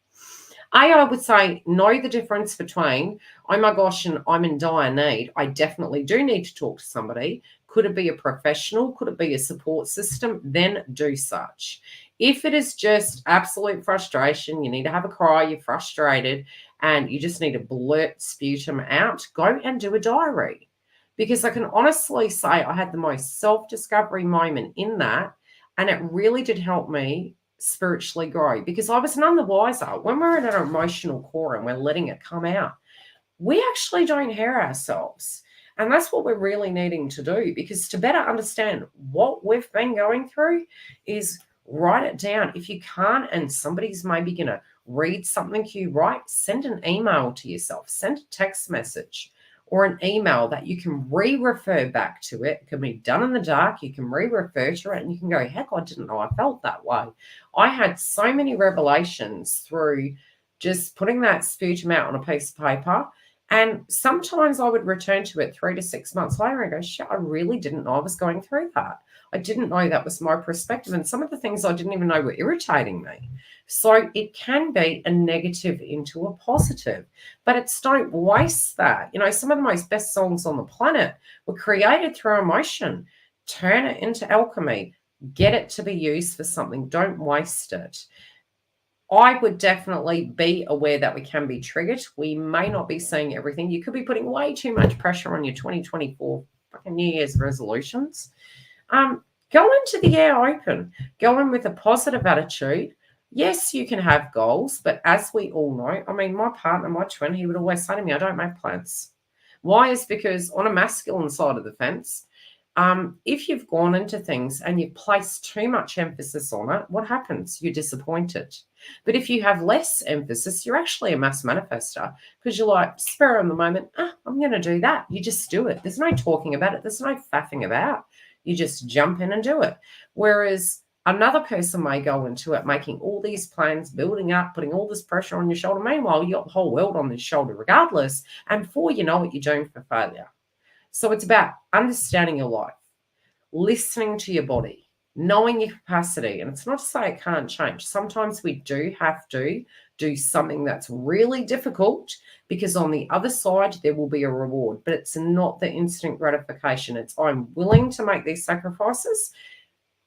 I would say know the difference between, oh my gosh, and I'm in dire need. I definitely do need to talk to somebody. Could it be a professional? Could it be a support system? Then do such. If it is just absolute frustration, you need to have a cry, you're frustrated, and you just need to blurt sputum out, go and do a diary. Because I can honestly say I had the most self-discovery moment in that, and it really did help me spiritually grow because I was none the wiser. When we're in our emotional core and we're letting it come out, we actually don't hear ourselves. And that's what we're really needing to do, because to better understand what we've been going through is write it down. If you can't, and somebody's maybe going to read something to you, send an email to yourself, send a text message or an email that you can re-refer back to it. It can be done in the dark. You can re-refer to it and you can go, heck, I didn't know I felt that way. I had so many revelations through just putting that sputum out on a piece of paper. And sometimes I would return to it 3 to 6 months later and go, shit, I really didn't know I was going through that. I didn't know that was my perspective. And some of the things I didn't even know were irritating me. So it can be a negative into a positive, but it's don't waste that. You know, some of the most best songs on the planet were created through emotion. Turn it into alchemy. Get it to be used for something. Don't waste it. I would definitely be aware that we can be triggered. We may not be seeing everything. You could be putting way too much pressure on your 2024 fucking New Year's resolutions. Go into the air open. Go in with a positive attitude. Yes, you can have goals, but as we all know, I mean, my partner, my twin, he would always say to me, I don't make plans. Why? Is because on a masculine side of the fence, if you've gone into things and you've placed too much emphasis on it, what happens? You're disappointed. But if you have less emphasis, you're actually a mass manifester because you're like, spur on the moment, I'm going to do that. You just do it. There's no talking about it. There's no faffing about. You just jump in and do it. Whereas another person may go into it making all these plans, building up, putting all this pressure on your shoulder. Meanwhile, you got the whole world on their shoulder regardless. And before you know it, you're doomed for failure. So it's about understanding your life, listening to your body, knowing your capacity. And it's not to say it can't change. Sometimes we do have to do something that's really difficult because on the other side, there will be a reward. But it's not the instant gratification. It's I'm willing to make these sacrifices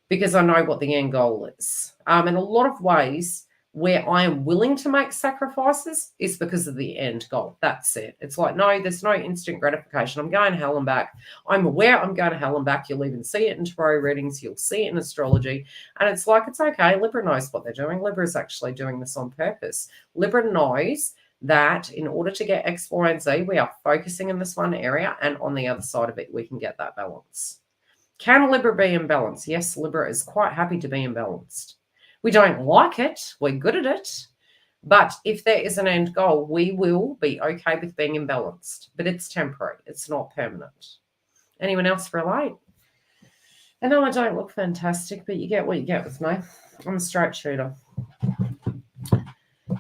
because I know what the end goal is. In a lot of ways, where I am willing to make sacrifices is because of the end goal. That's it. It's like, no, there's no instant gratification. I'm going hell and back. I'm aware I'm going to hell and back. You'll even see it in tarot readings. You'll see it in astrology. And it's like, it's okay. Libra knows what they're doing. Libra is actually doing this on purpose. Libra knows that in order to get X, Y, and Z, we are focusing in this one area. And on the other side of it, we can get that balance. Can Libra be in balance? Yes, Libra is quite happy to be imbalanced. We don't like it. We're good at it. But if there is an end goal, we will be okay with being imbalanced. But it's temporary. It's not permanent. Anyone else relate? I know I don't look fantastic, but you get what you get with me. I'm a straight shooter.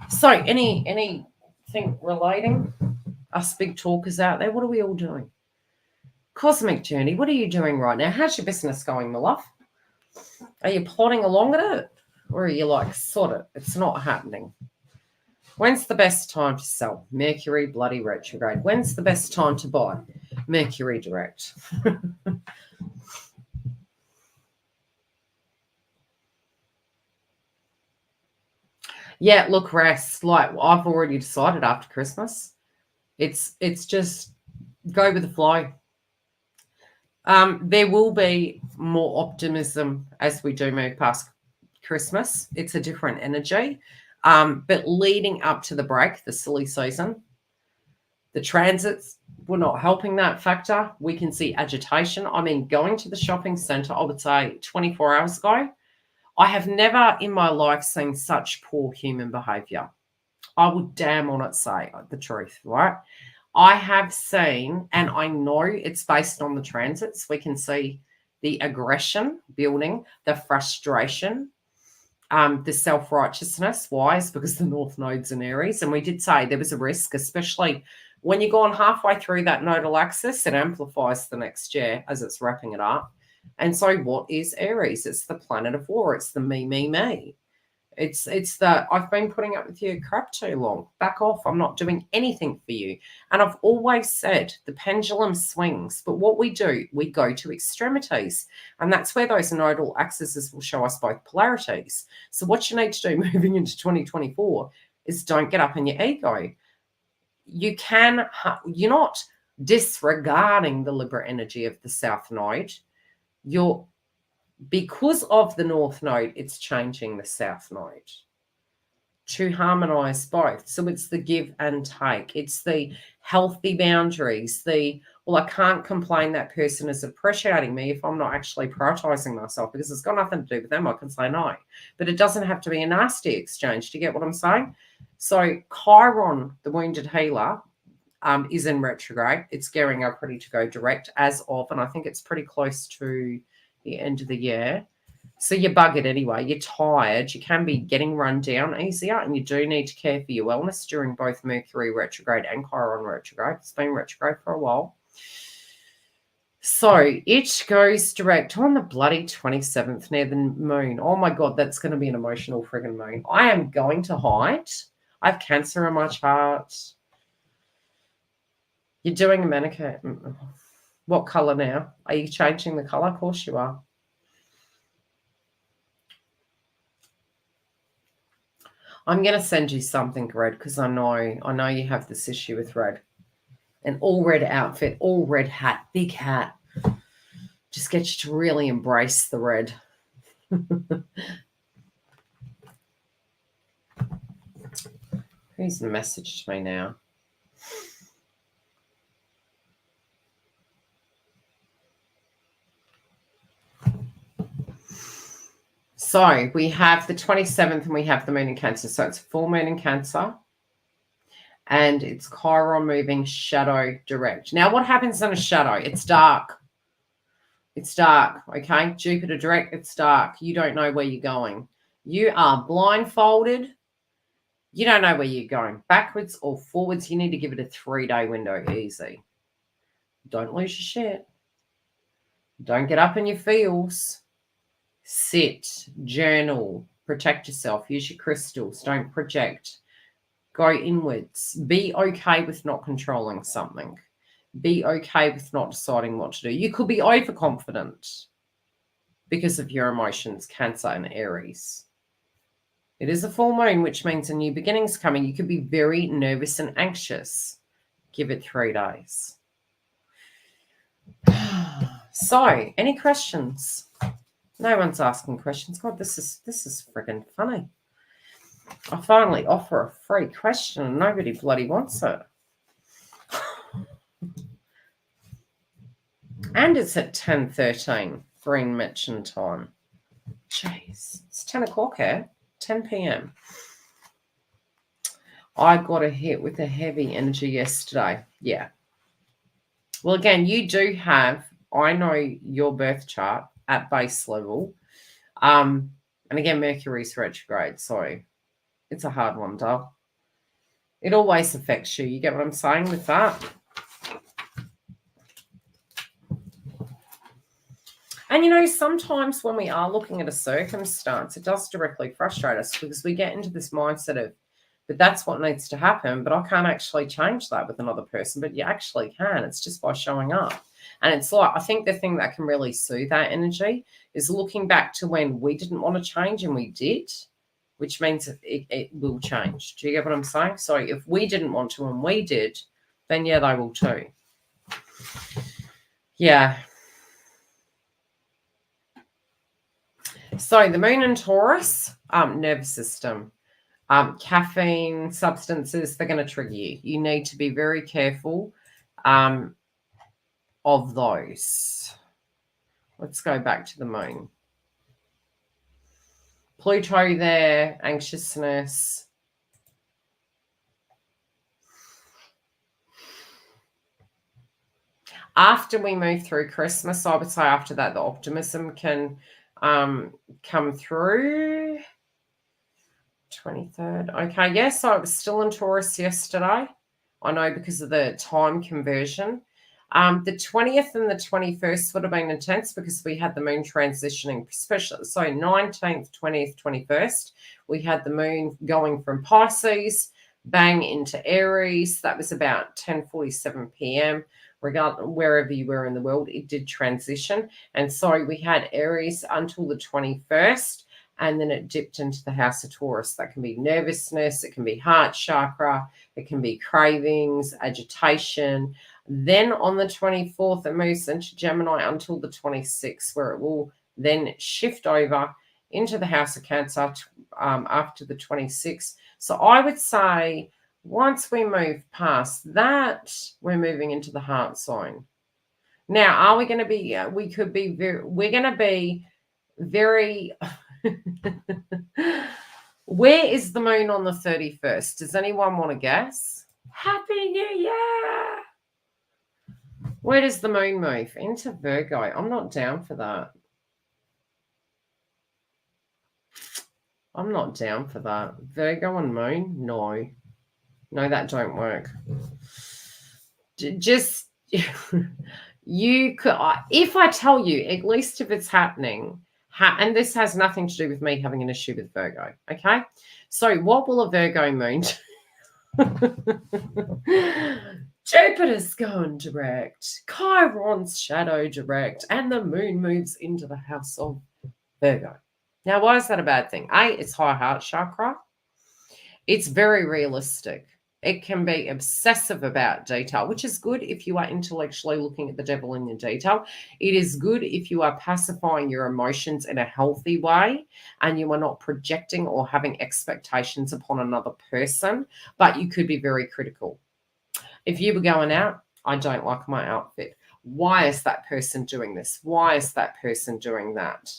So anything relating? Us big talkers out there, what are we all doing? Cosmic journey, what are you doing right now? How's your business going, my love? Are you plodding along at it? Or are you like, sort it, it's not happening? When's the best time to sell? Mercury bloody retrograde. When's the best time to buy? Mercury direct. Yeah, look, rest. Like I've already decided after Christmas. It's just go with the flow. There will be more optimism as we do move past Christmas. It's a different energy. But leading up to the break, the silly season, The transits were not helping that factor. We can see agitation. I mean, going to the shopping centre, I would say 24 hours ago, I have never in my life seen such poor human behaviour. I would damn on it say the truth, right? I have seen, and I know it's based on the transits, we can see the aggression building, the frustration, the self-righteousness. Why? Is because the North Node's in Aries. And we did say there was a risk, especially when you're gone halfway through that nodal axis, it amplifies the next year as it's wrapping it up. And so what is Aries? It's the planet of war. It's the me, me, me. It's the I've been putting up with your crap too long. Back off. I'm not doing anything for you. And I've always said the pendulum swings, but what we do, we go to extremities. And that's where those nodal axes will show us both polarities. So what you need to do moving into 2024 is don't get up in your ego. You're not disregarding the Libra energy of the South Node. Because of the North Node, it's changing the South Node to harmonize both. So it's the give and take. It's the healthy boundaries. I can't complain that person is appreciating me if I'm not actually prioritizing myself, because it's got nothing to do with them. I can say no. But it doesn't have to be a nasty exchange. Do you get what I'm saying? So Chiron, the wounded healer, is in retrograde. It's gearing up ready to go direct as of, and I think it's pretty close to the end of the year. So you're buggered anyway. You're tired. You can be getting run down easier, and you do need to care for your wellness during both Mercury retrograde and Chiron retrograde. It's been retrograde for a while. So it goes direct on the bloody 27th near the moon. Oh my God, that's going to be an emotional friggin' moon. I am going to hide. I have Cancer in my chart. You're doing a manicure. What colour now? Are you changing the colour? Of course you are. I'm going to send you something red because I know you have this issue with red. An all red outfit, all red hat, big hat. Just get you to really embrace the red. Who's messaged me now? So we have the 27th and we have the moon in Cancer. So it's full moon in Cancer. And it's Chiron moving shadow direct. Now, what happens in a shadow? It's dark. It's dark, okay? Jupiter direct, it's dark. You don't know where you're going. You are blindfolded. You don't know where you're going. Backwards or forwards, you need to give it a 3-day window, easy. Don't lose your shit. Don't get up in your feels. Sit, journal, protect yourself. Use your crystals. Don't project. Go inwards. Be okay with not controlling something. Be okay with not deciding what to do. You could be overconfident because of your emotions, Cancer and Aries. It is a full moon, which means a new beginning's coming. You could be very nervous and anxious. Give it 3 days. So, any questions? No one's asking questions. God, this is friggin' funny. I finally offer a free question and nobody bloody wants it. And it's at 10:13 Greenwich time. Jeez, it's 10 o'clock here, 10 p.m. I got a hit with a heavy energy yesterday. Yeah. Well, again, you do have, I know your birth chart at base level. And again, Mercury's retrograde, so it's a hard one, doll. It always affects you. You get what I'm saying with that? And, sometimes when we are looking at a circumstance, it does directly frustrate us because we get into this mindset of, but that's what needs to happen, but I can't actually change that with another person. But you actually can. It's just by showing up. And it's like, I think the thing that can really soothe that energy is looking back to when we didn't want to change and we did, which means it will change. Do you get what I'm saying? So if we didn't want to and we did, then yeah, they will too. Yeah. So the moon in Taurus, nervous system. Caffeine, substances, they're going to trigger you. You need to be very careful of those. Let's go back to the moon. Pluto there, anxiousness. After we move through Christmas, I would say after that, the optimism can come through. 23rd. Okay, yes, I was still in Taurus yesterday. I know because of the time conversion. The 20th and the 21st would have been intense because we had the moon transitioning, especially so 19th, 20th, 21st. We had the moon going from Pisces, bang into Aries. That was about 10:47 p.m. Regardless, wherever you were in the world, it did transition. And so we had Aries until the 21st. And then it dipped into the house of Taurus. That can be nervousness, it can be heart chakra, it can be cravings, agitation. Then on the 24th, it moves into Gemini until the 26th, where it will then shift over into the house of Cancer after the 26th. So I would say once we move past that, we're moving into the heart sign. Now, are we going to be, we're going to be very... Where is the moon on the 31st? Does anyone want to guess? Happy New Year! Where does the moon move? Into Virgo. I'm not down for that. I'm not down for that. Virgo and moon? No. No, that don't work. Just, you could, if I tell you, at least if it's happening, and this has nothing to do with me having an issue with Virgo, okay? So what will a Virgo moon do? Jupiter's going direct, Chiron's shadow direct, and the moon moves into the house of Virgo. Now, why is that a bad thing? It's high heart chakra. It's very realistic. It can be obsessive about detail, which is good if you are intellectually looking at the devil in your detail. It is good if you are pacifying your emotions in a healthy way and you are not projecting or having expectations upon another person, but you could be very critical. If you were going out, I don't like my outfit. Why is that person doing this? Why is that person doing that?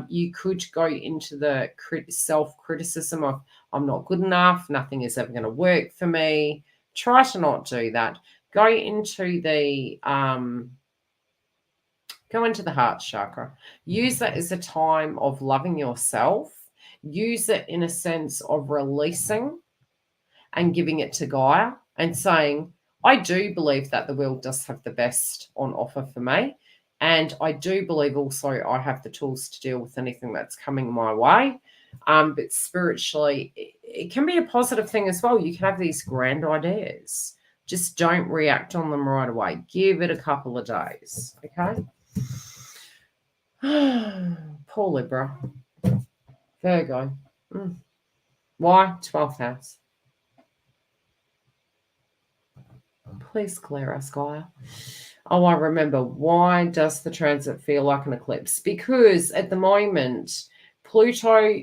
You could go into the self-criticism of, I'm not good enough, nothing is ever going to work for me. Try to not do that. Go into the heart chakra. Use that as a time of loving yourself. Use it in a sense of releasing and giving it to Gaia and saying, I do believe that the world does have the best on offer for me. And I do believe also I have the tools to deal with anything that's coming my way. But spiritually, it can be a positive thing as well. You can have these grand ideas. Just don't react on them right away. Give it a couple of days, okay? Poor Libra. Virgo. Why? 12th house. Please clear us, Gaia. Oh, I remember. Why does the transit feel like an eclipse? Because at the moment, Pluto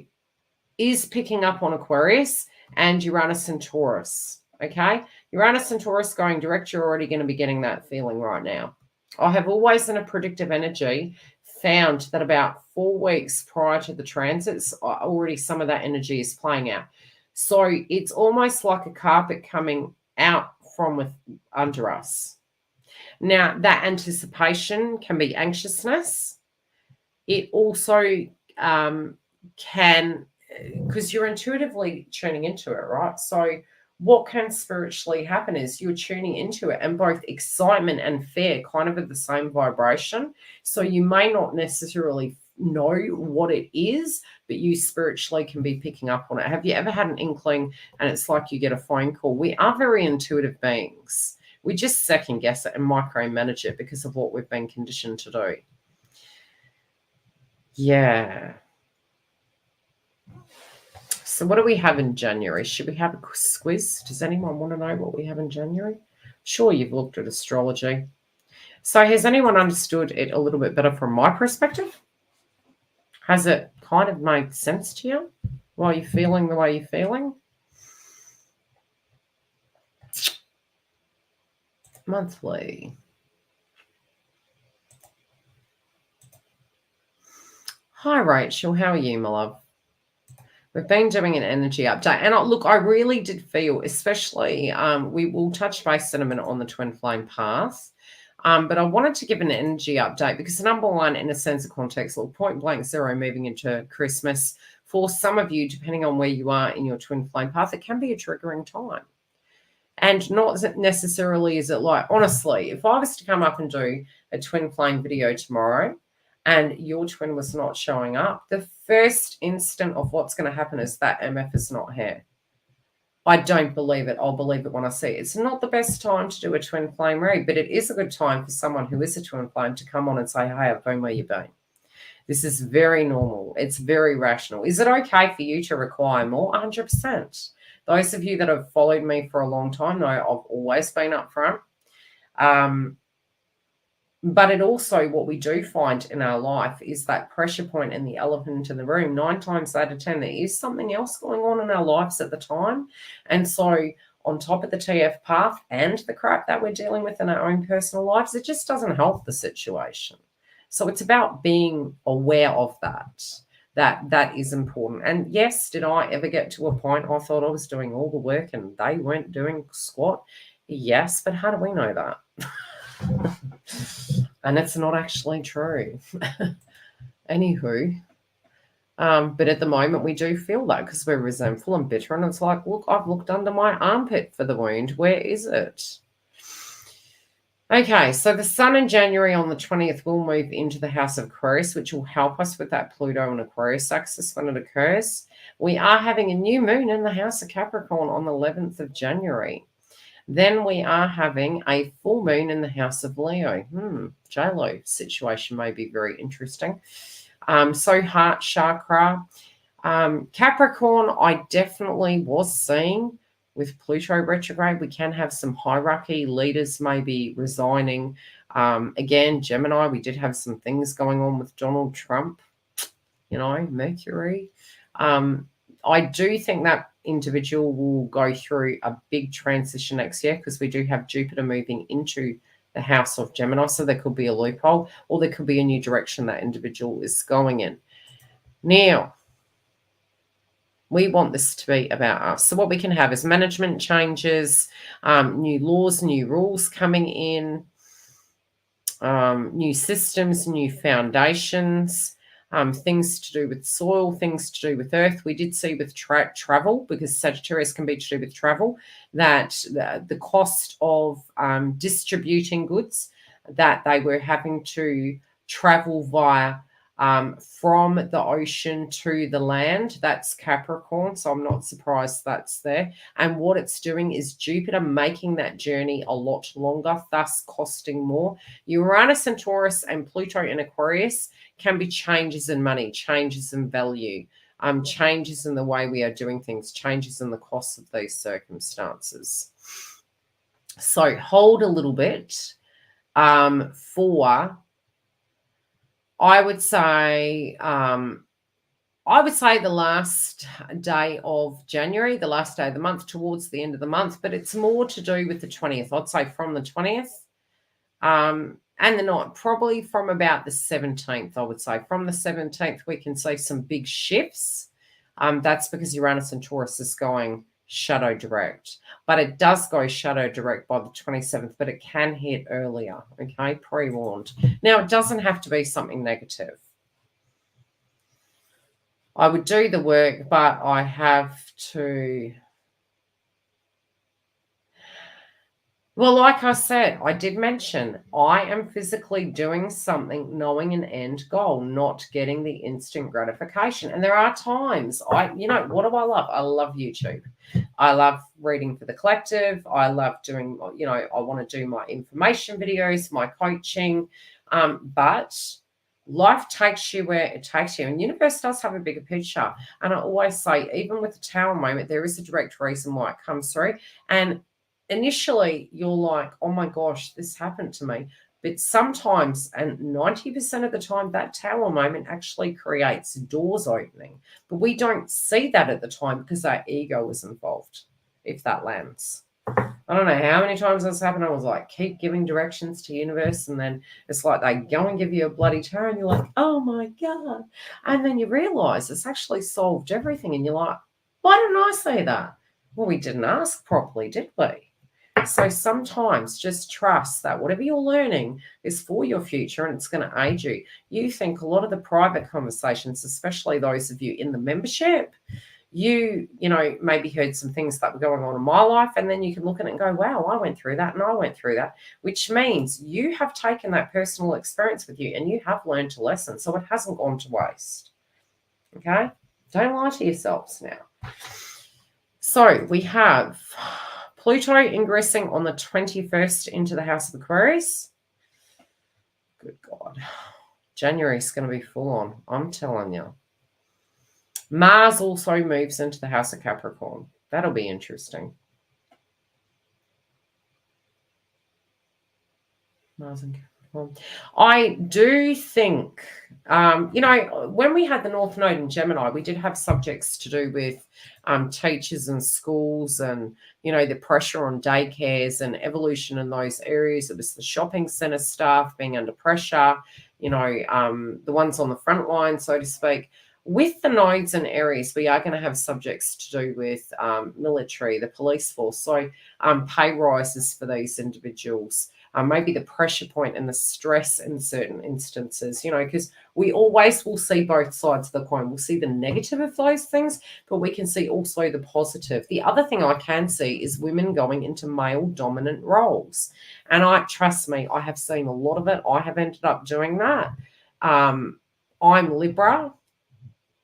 is picking up on Aquarius and Uranus and Taurus, okay? Uranus and Taurus going direct, you're already going to be getting that feeling right now. I have always, in a predictive energy, found that about 4 weeks prior to the transits, already some of that energy is playing out. So it's almost like a carpet coming out from under us. Now, that anticipation can be anxiousness. It also can, because you're intuitively tuning into it, right? So what can spiritually happen is you're tuning into it, and both excitement and fear kind of at the same vibration. So you may not necessarily know what it is, but you spiritually can be picking up on it. Have you ever had an inkling and it's like you get a phone call? We are very intuitive beings. We just second guess it and micromanage it because of what we've been conditioned to do. Yeah. So what do we have in January? Should we have a quiz? Does anyone want to know what we have in January? Sure, you've looked at astrology. So has anyone understood it a little bit better from my perspective? Has it kind of made sense to you? Why are you feeling the way you're feeling? Monthly. Hi, Rachel. How are you, my love? We've been doing an energy update. And look, I really did feel, especially, we will touch base in a minute on the twin flame path. But I wanted to give an energy update because, number one, in a sense of context, look, point blank zero moving into Christmas. For some of you, depending on where you are in your twin flame path, it can be a triggering time. And not necessarily is it like, honestly, if I was to come up and do a twin flame video tomorrow and your twin was not showing up, the first instant of what's going to happen is that MF is not here. I don't believe it. I'll believe it when I see it. It's not the best time to do a twin flame read, but it is a good time for someone who is a twin flame to come on and say, hey, I've been where you've been. This is very normal. It's very rational. Is it okay for you to require more? 100%. Those of you that have followed me for a long time know I've always been upfront. But it also, what we do find in our life is that pressure point and the elephant in the room. 9 times out of 10, there is something else going on in our lives at the time. And so on top of the TF path and the crap that we're dealing with in our own personal lives, it just doesn't help the situation. So it's about being aware of that. That is important. And yes, did I ever get to a point I thought I was doing all the work and they weren't doing squat? Yes, but how do we know that? And it's not actually true. Anywho, but at the moment we do feel that because we're resentful and bitter, and it's like, look, I've looked under my armpit for the wound. Where is it? Okay, so the sun in January on the 20th will move into the house of Aquarius, which will help us with that Pluto and Aquarius axis when it occurs. We are having a new moon in the house of Capricorn on the 11th of January. Then we are having a full moon in the house of Leo. J-Lo situation may be very interesting. So heart chakra. Capricorn, I definitely was seeing with Pluto retrograde, we can have some hierarchy. Leaders may be resigning. Again, Gemini, we did have some things going on with Donald Trump, Mercury. I do think that individual will go through a big transition next year because we do have Jupiter moving into the house of Gemini. So there could be a loophole or there could be a new direction that individual is going in. Now, we want this to be about us. So what we can have is management changes, new laws, new rules coming in, new systems, new foundations, things to do with soil, things to do with earth. We did see with travel, because Sagittarius can be to do with travel, that the cost of distributing goods, that they were having to travel via from the ocean to the land. That's Capricorn, so I'm not surprised that's there. And what it's doing is Jupiter making that journey a lot longer, thus costing more. Uranus and Taurus and Pluto in Aquarius can be changes in money, changes in value, changes in the way we are doing things, changes in the costs of these circumstances. So hold a little bit for, I would say the last day of January, the last day of the month, towards the end of the month, but it's more to do with the 20th. I'd say from the 20th and the night, probably from about the 17th, I would say. From the 17th, we can see some big shifts. That's because Uranus and Taurus is going shadow direct, but it does go shadow direct by the 27th, but it can hit earlier. Okay, pre-warned. Now, it doesn't have to be something negative. I would do the work, but I have to. Well, like I said, I did mention I am physically doing something, knowing an end goal, not getting the instant gratification. And there are times what do I love? I love YouTube. I love reading for the collective. I love doing, I want to do my information videos, my coaching. But life takes you where it takes you. And universe does have a bigger picture. And I always say, even with the Tower moment, there is a direct reason why it comes through. And initially, you're like, oh my gosh, this happened to me. But sometimes, and 90% of the time, that tower moment actually creates doors opening. But we don't see that at the time because our ego is involved, if that lands. I don't know how many times this happened. I was like, keep giving directions to universe, and then it's like they go and give you a bloody tarot, and you're like, oh my God. And then you realize it's actually solved everything, and you're like, why didn't I say that? Well, we didn't ask properly, did we? So sometimes just trust that whatever you're learning is for your future and it's going to aid you. You think a lot of the private conversations, especially those of you in the membership, you know, maybe heard some things that were going on in my life, and then you can look at it and go, wow, I went through that and I went through that, which means you have taken that personal experience with you and you have learned a lesson. So it hasn't gone to waste. Okay? Don't lie to yourselves now. So we have Pluto ingressing on the 21st into the House of Aquarius. Good God. January's going to be full on, I'm telling you. Mars also moves into the House of Capricorn. That'll be interesting. Mars and Capricorn. I do think, you know, when we had the North Node in Gemini, we did have subjects to do with teachers and schools and, you know, the pressure on daycares and evolution in those areas. It was the shopping centre staff being under pressure, you know, the ones on the front line, so to speak. With the nodes and Aries, we are going to have subjects to do with military, the police force. So pay rises for these individuals, maybe the pressure point and the stress in certain instances, you know, because we always will see both sides of the coin. We'll see the negative of those things, but we can see also the positive. The other thing I can see is women going into male dominant roles. And trust me, I have seen a lot of it. I have ended up doing that. I'm Libra.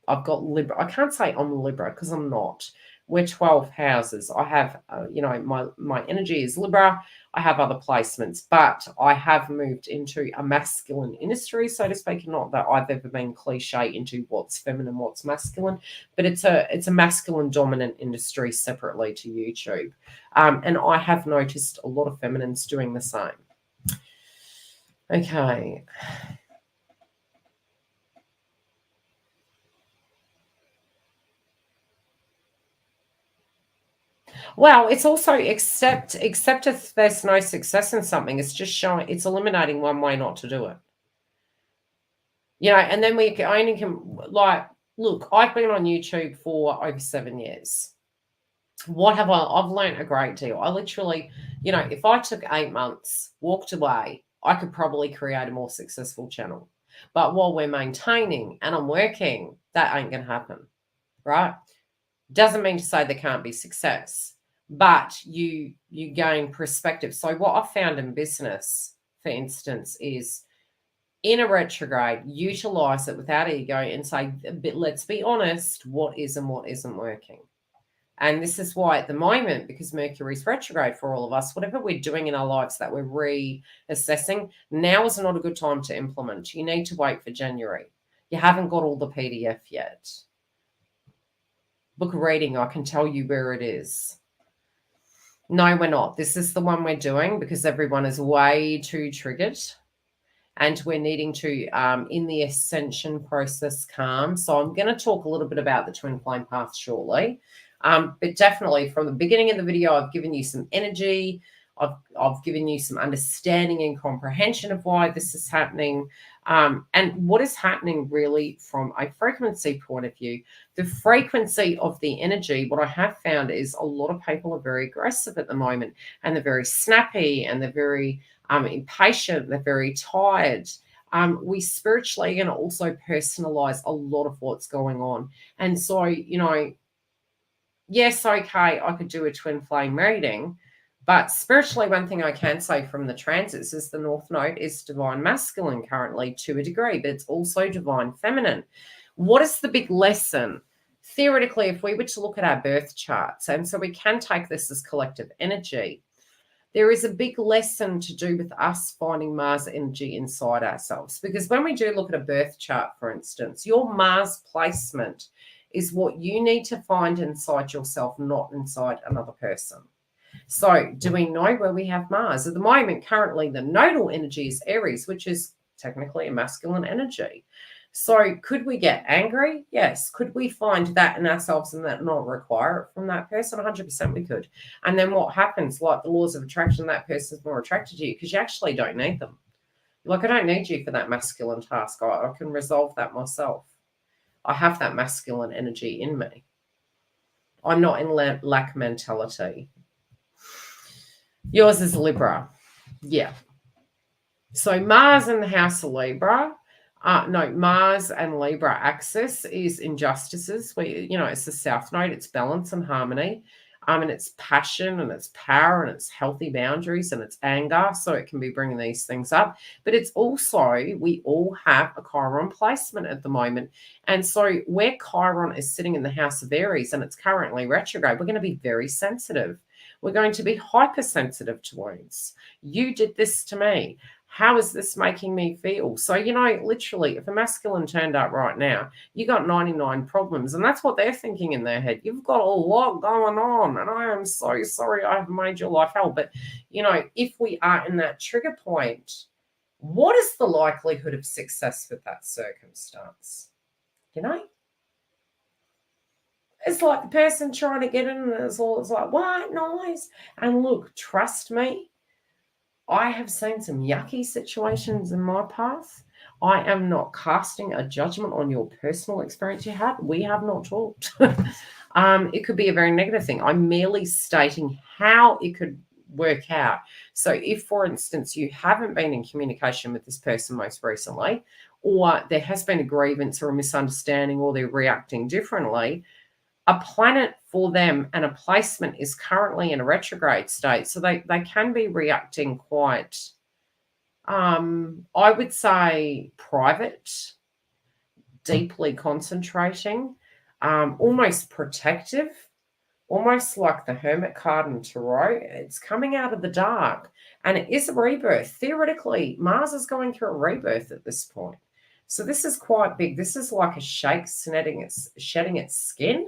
I've got Libra. I can't say I'm Libra because I'm not. We're 12 houses. I have, you know, my energy is Libra. I have other placements, but I have moved into a masculine industry, so to speak. Not that I've ever been cliche into what's feminine, what's masculine, but it's a masculine dominant industry separately to YouTube. And I have noticed a lot of feminines doing the same. Okay. Well, it's also except if there's no success in something, it's just showing, it's eliminating one way not to do it. You know, and then we only can, like, look, I've been on YouTube for over 7 years. What have I've learned a great deal. I literally, you know, if I took 8 months, walked away, I could probably create a more successful channel. But while we're maintaining and I'm working, that ain't going to happen, right? Doesn't mean to say there can't be success, but you gain perspective. So what I've found in business, for instance, is in a retrograde, utilize it without ego and say, but let's be honest, what is and what isn't working. And this is why at the moment, because Mercury's retrograde for all of us, whatever we're doing in our lives that we're reassessing, now is not a good time to implement. You need to wait for January. You haven't got all the PDF yet. Book a reading, I can tell you where it is. No, we're not. This is the one we're doing because everyone is way too triggered and we're needing to, in the ascension process, calm. So I'm going to talk a little bit about the twin flame path shortly. But definitely from the beginning of the video, I've given you some energy. I've given you some understanding and comprehension of why this is happening. And what is happening really from a frequency point of view. The frequency of the energy, what I have found is a lot of people are very aggressive at the moment, and they're very snappy, and they're very impatient, they're very tired. We spiritually are going to also personalize a lot of what's going on. And so, you know, yes, okay, I could do a twin flame reading, but spiritually, one thing I can say from the transits is the North Node is divine masculine currently to a degree, but it's also divine feminine. What is the big lesson? Theoretically, if we were to look at our birth charts, and so we can take this as collective energy, there is a big lesson to do with us finding Mars energy inside ourselves. Because when we do look at a birth chart, for instance, your Mars placement is what you need to find inside yourself, not inside another person. So do we know where we have Mars? At the moment, currently, the nodal energy is Aries, which is technically a masculine energy. So could we get angry? Yes. Could we find that in ourselves and that not require it from that person? 100% we could. And then what happens? Like the laws of attraction, that person's more attracted to you because you actually don't need them. Like, I don't need you for that masculine task. I can resolve that myself. I have that masculine energy in me. I'm not in lack mentality. Yours is Libra. Yeah. So Mars in the house of Libra. Mars and Libra axis is injustices. It's the South Node. It's balance and harmony. And it's passion and it's power and it's healthy boundaries and it's anger. So it can be bringing these things up. But it's also, we all have a Chiron placement at the moment. And so where Chiron is sitting in the house of Aries and it's currently retrograde, we're going to be very sensitive. We're going to be hypersensitive to wounds. You did this to me. How is this making me feel? So, literally, if a masculine turned up right now, you got 99 problems. And that's what they're thinking in their head. You've got a lot going on. And I am so sorry I have made your life hell. But, if we are in that trigger point, what is the likelihood of success with that circumstance? It's like the person trying to get in and it's like, white noise. And look, trust me, I have seen some yucky situations in my path. I am not casting a judgment on your personal experience you had. We have not talked. It could be a very negative thing. I'm merely stating how it could work out. So if, for instance, you haven't been in communication with this person most recently, or there has been a grievance or a misunderstanding, or they're reacting differently, a planet for them and a placement is currently in a retrograde state. So they can be reacting quite, I would say, private, deeply concentrating, almost protective, almost like the Hermit card in Tarot. It's coming out of the dark and it is a rebirth. Theoretically, Mars is going through a rebirth at this point. So this is quite big. This is like a shake shedding its skin.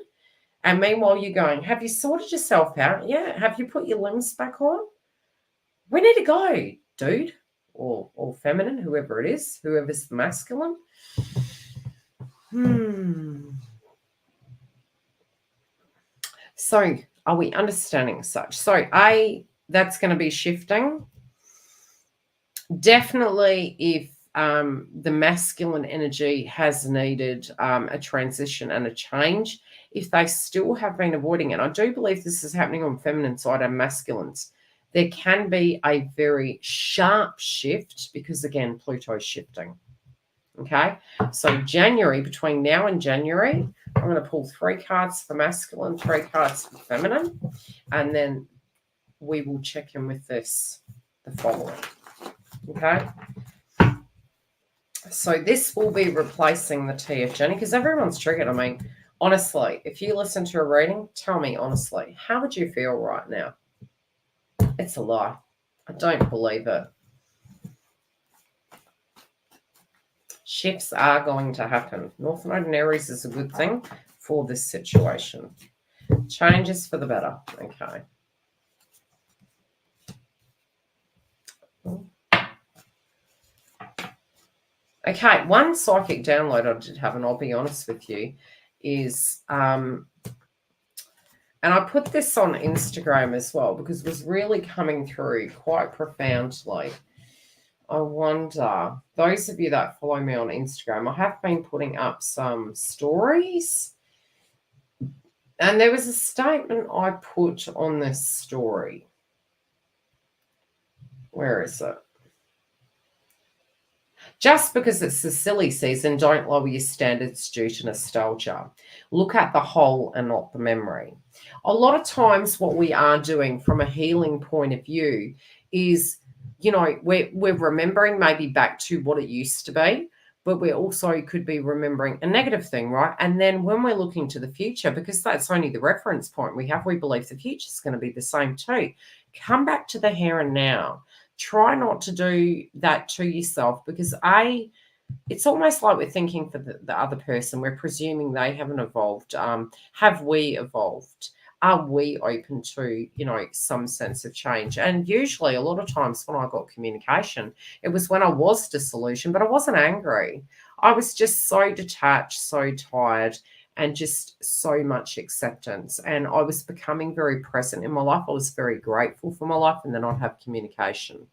And meanwhile, you're going, have you sorted yourself out? Yeah. Have you put your limbs back on? We need to go, dude, or feminine, whoever it is, whoever's the masculine. So are we understanding such? So that's going to be shifting. Definitely if the masculine energy has needed a transition and a change, if they still have been avoiding it, I do believe this is happening on feminine side and masculines, there can be a very sharp shift because, again, Pluto's shifting. Okay, so January, between now and January, I'm going to pull 3 cards for masculine, 3 cards for feminine, and then we will check in with the following. Okay. So this will be replacing the TF Jenny because everyone's triggered. I mean, honestly, if you listen to a reading, tell me honestly, how would you feel right now? It's a lie. I don't believe it. Shifts are going to happen. North Node and Aries is a good thing for this situation. Changes for the better. Okay. Okay, one psychic download I did have, and I'll be honest with you, is, and I put this on Instagram as well because it was really coming through quite profoundly. I wonder, those of you that follow me on Instagram, I have been putting up some stories, and there was a statement I put on this story. Where is it? Just because it's the silly season, don't lower your standards due to nostalgia. Look at the whole and not the memory. A lot of times what we are doing from a healing point of view is, we're remembering maybe back to what it used to be, but we also could be remembering a negative thing, right? And then when we're looking to the future, because that's only the reference point we have, we believe the future is going to be the same too. Come back to the here and now. Try not to do that to yourself because it's almost like we're thinking for the other person. We're presuming they haven't evolved. Have we evolved? are we open to, some sense of change? And usually a lot of times when I got communication, it was when I was disillusioned, but I wasn't angry. I was just so detached, so tired, and just so much acceptance. And I was becoming very present in my life. I was very grateful for my life, and then I'd have communication.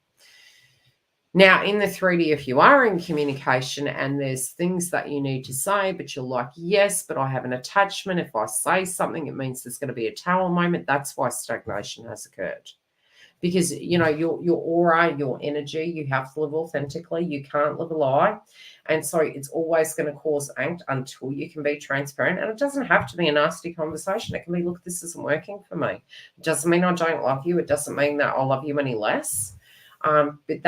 Now, in the 3D, if you are in communication and there's things that you need to say, but you're like, yes, but I have an attachment. If I say something, it means there's going to be a tower moment. That's why stagnation has occurred. Because, your aura, your energy, you have to live authentically. You can't live a lie. And so it's always going to cause angst until you can be transparent. And it doesn't have to be a nasty conversation. It can be, look, this isn't working for me. It doesn't mean I don't love you. It doesn't mean that I love you any less. But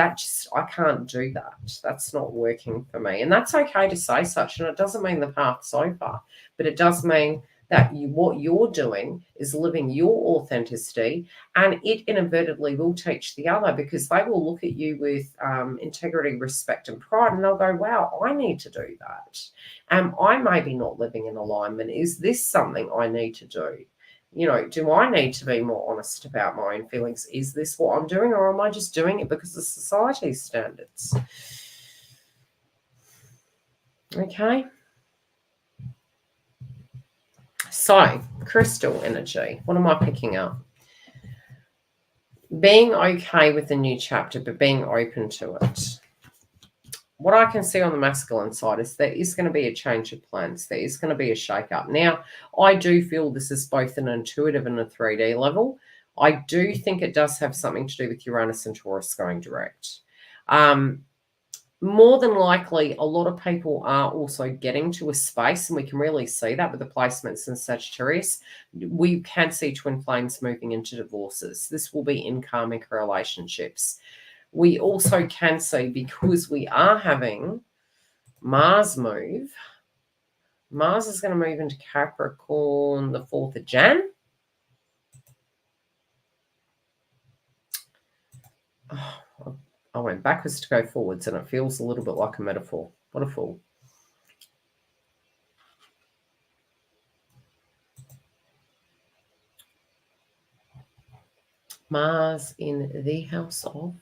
I can't do that. That's not working for me. And that's okay to say such. And it doesn't mean the path's over, but it does mean that what you're doing is living your authenticity, and it inadvertently will teach the other, because they will look at you with integrity, respect, and pride, and they'll go, wow, I need to do that. I may be not living in alignment. Is this something I need to do? Do I need to be more honest about my own feelings? Is this what I'm doing, or am I just doing it because of society's standards? Okay. So, crystal energy. What am I picking up? Being okay with the new chapter, but being open to it. What I can see on the masculine side is there is going to be a change of plans. There is going to be a shake-up. Now, I do feel this is both an intuitive and a 3D level. I do think it does have something to do with Uranus and Taurus going direct. More than likely, a lot of people are also getting to a space, and we can really see that with the placements in Sagittarius. We can see twin flames moving into divorces. This will be in karmic relationships. We also can see, because we are having Mars move, Mars is going to move into Capricorn the 4th of Jan. Oh, I went backwards to go forwards, and it feels a little bit like a metaphor. What a fool. Mars in the house of...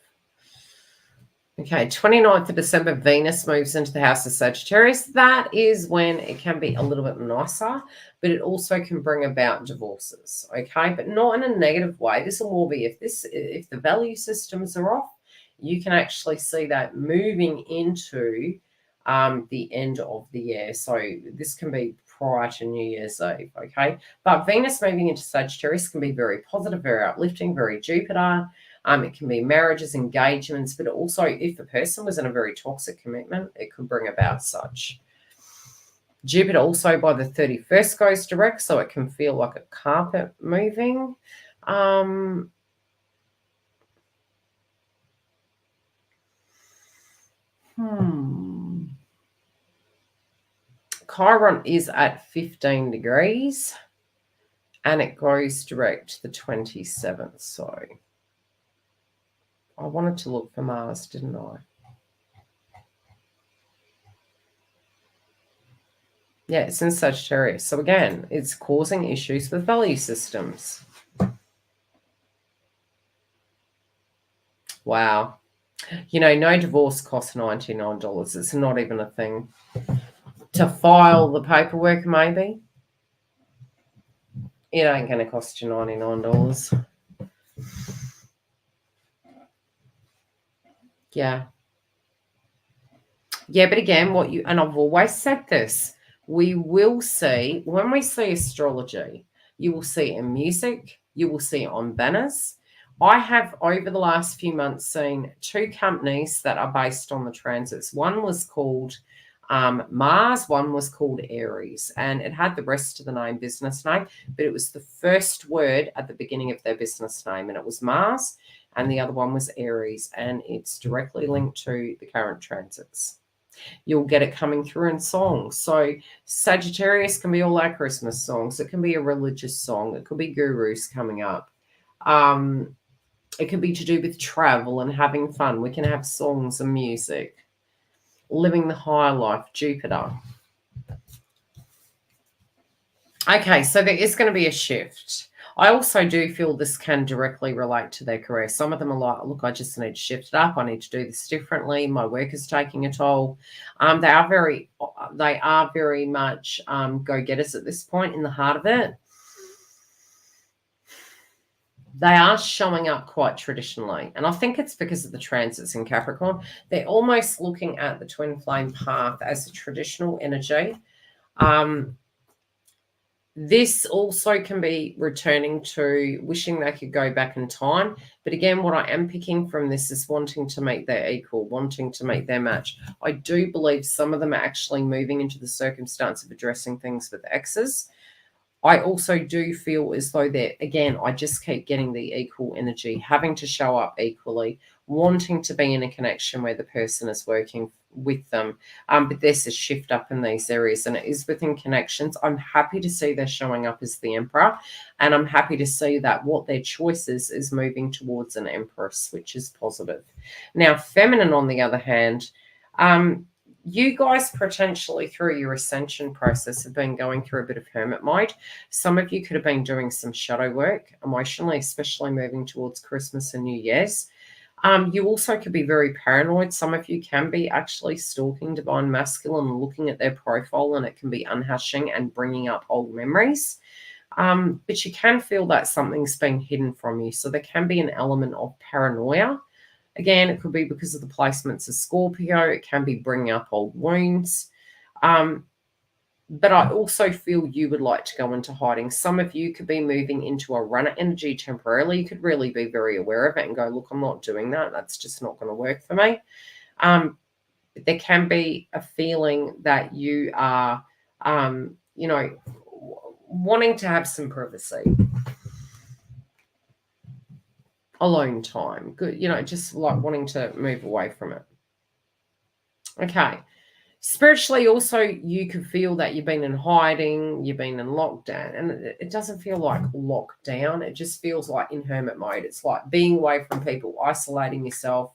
Okay, 29th of December, Venus moves into the house of Sagittarius. That is when it can be a little bit nicer, but it also can bring about divorces, okay? But not in a negative way. This will more be if the value systems are off, you can actually see that moving into the end of the year. So this can be prior to New Year's Eve, okay? But Venus moving into Sagittarius can be very positive, very uplifting, very Jupiter. It can be marriages, engagements, but also if the person was in a very toxic commitment, it could bring about such. Jupiter also by the 31st goes direct, so it can feel like a carpet moving. Chiron is at 15 degrees, and it goes direct the 27th, so... I wanted to look for Mars, didn't I? Yeah, it's in Sagittarius. So again, it's causing issues with value systems. Wow. No divorce costs $99. It's not even a thing. To file the paperwork, maybe. It ain't going to cost you $99. Yeah. Yeah, but again, and I've always said this, we will see, when we see astrology, you will see it in music, you will see it on banners. I have, over the last few months, seen 2 companies that are based on the transits. One was called Mars, one was called Aries, and it had the rest of the name, business name, but it was the first word at the beginning of their business name, and it was Mars, and the other one was Aries, and it's directly linked to the current transits. You'll get it coming through in songs. So Sagittarius can be all our Christmas songs. It can be a religious song. It could be gurus coming up. It could be to do with travel and having fun. We can have songs and music. Living the high life, Jupiter. Okay, so there is going to be a shift. I also do feel this can directly relate to their career. Some of them are like, look, I just need to shift it up. I need to do this differently. My work is taking a toll. They are very much go-getters at this point in the heart of it. They are showing up quite traditionally. And I think it's because of the transits in Capricorn. They're almost looking at the twin flame path as a traditional energy. This also can be returning to wishing they could go back in time. But again, what I am picking from this is wanting to make their equal, wanting to make their match. I do believe some of them are actually moving into the circumstance of addressing things with exes. I also do feel as though that, again, I just keep getting the equal energy, having to show up equally, wanting to be in a connection where the person is working with them. But there's a shift up in these areas, and it is within connections. I'm happy to see they're showing up as the Emperor, and I'm happy to see that what their choice is moving towards an Empress, which is positive. Now, feminine, on the other hand, you guys potentially through your ascension process have been going through a bit of hermit mode. Some of you could have been doing some shadow work emotionally, especially moving towards Christmas and New Year's. You also could be very paranoid. Some of you can be actually stalking Divine Masculine and looking at their profile, and it can be unhashing and bringing up old memories. But you can feel that something's been hidden from you. So there can be an element of paranoia. Again, it could be because of the placements of Scorpio. It can be bringing up old wounds. But I also feel you would like to go into hiding. Some of you could be moving into a runner energy temporarily. You could really be very aware of it and go, look, I'm not doing that. That's just not going to work for me. There can be a feeling that you are, wanting to have some privacy. Alone time. Good. Just like wanting to move away from it. Okay. Spiritually, also, you could feel that you've been in hiding, you've been in lockdown, and it doesn't feel like lockdown. It just feels like in hermit mode. It's like being away from people, isolating yourself.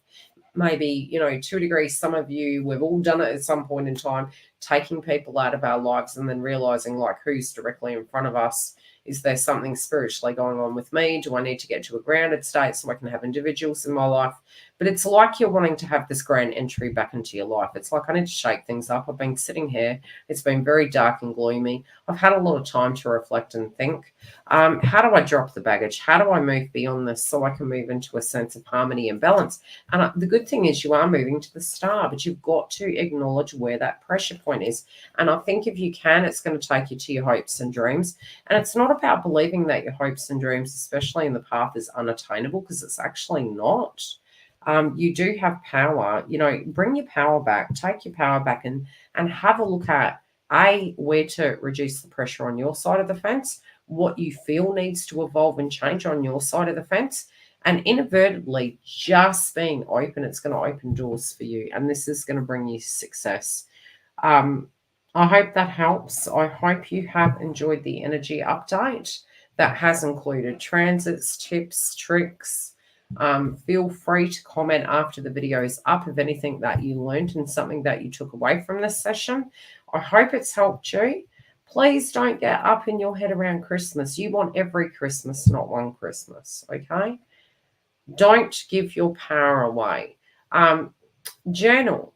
Maybe, to a degree, some of you, we've all done it at some point in time, taking people out of our lives and then realizing like who's directly in front of us. Is there something spiritually going on with me? Do I need to get to a grounded state so I can have individuals in my life? But it's like you're wanting to have this grand entry back into your life. It's like, I need to shake things up. I've been sitting here. It's been very dark and gloomy. I've had a lot of time to reflect and think. How do I drop the baggage? How do I move beyond this so I can move into a sense of harmony and balance? And the good thing is you are moving to the star, but you've got to acknowledge where that pressure point is. And I think if you can, it's going to take you to your hopes and dreams. And it's not about believing that your hopes and dreams, especially in the path, is unattainable, because it's actually not. You do have power. Bring your power back, take your power back, and have a look at where to reduce the pressure on your side of the fence, what you feel needs to evolve and change on your side of the fence, and inadvertently just being open. It's going to open doors for you, and this is going to bring you success. I hope that helps. I hope you have enjoyed the energy update that has included transits, tips, tricks. Feel free to comment after the video is up of anything that you learned and something that you took away from this session. I hope it's helped you. Please don't get up in your head around Christmas. You want every Christmas, not one Christmas, okay? Don't give your power away. Journal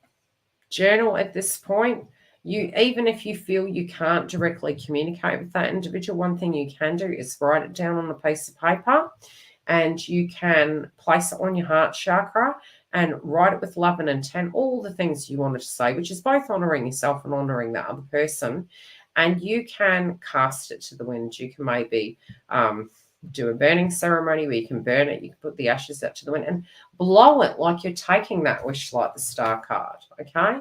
at this point. Even if you feel you can't directly communicate with that individual, one thing you can do is write it down on a piece of paper, and you can place it on your heart chakra and write it with love and intent, all the things you wanted to say, which is both honoring yourself and honoring that other person. And you can cast it to the wind. You can maybe do a burning ceremony where you can burn it. You can put the ashes out to the wind and blow it like you're taking that wish, like the star card, okay?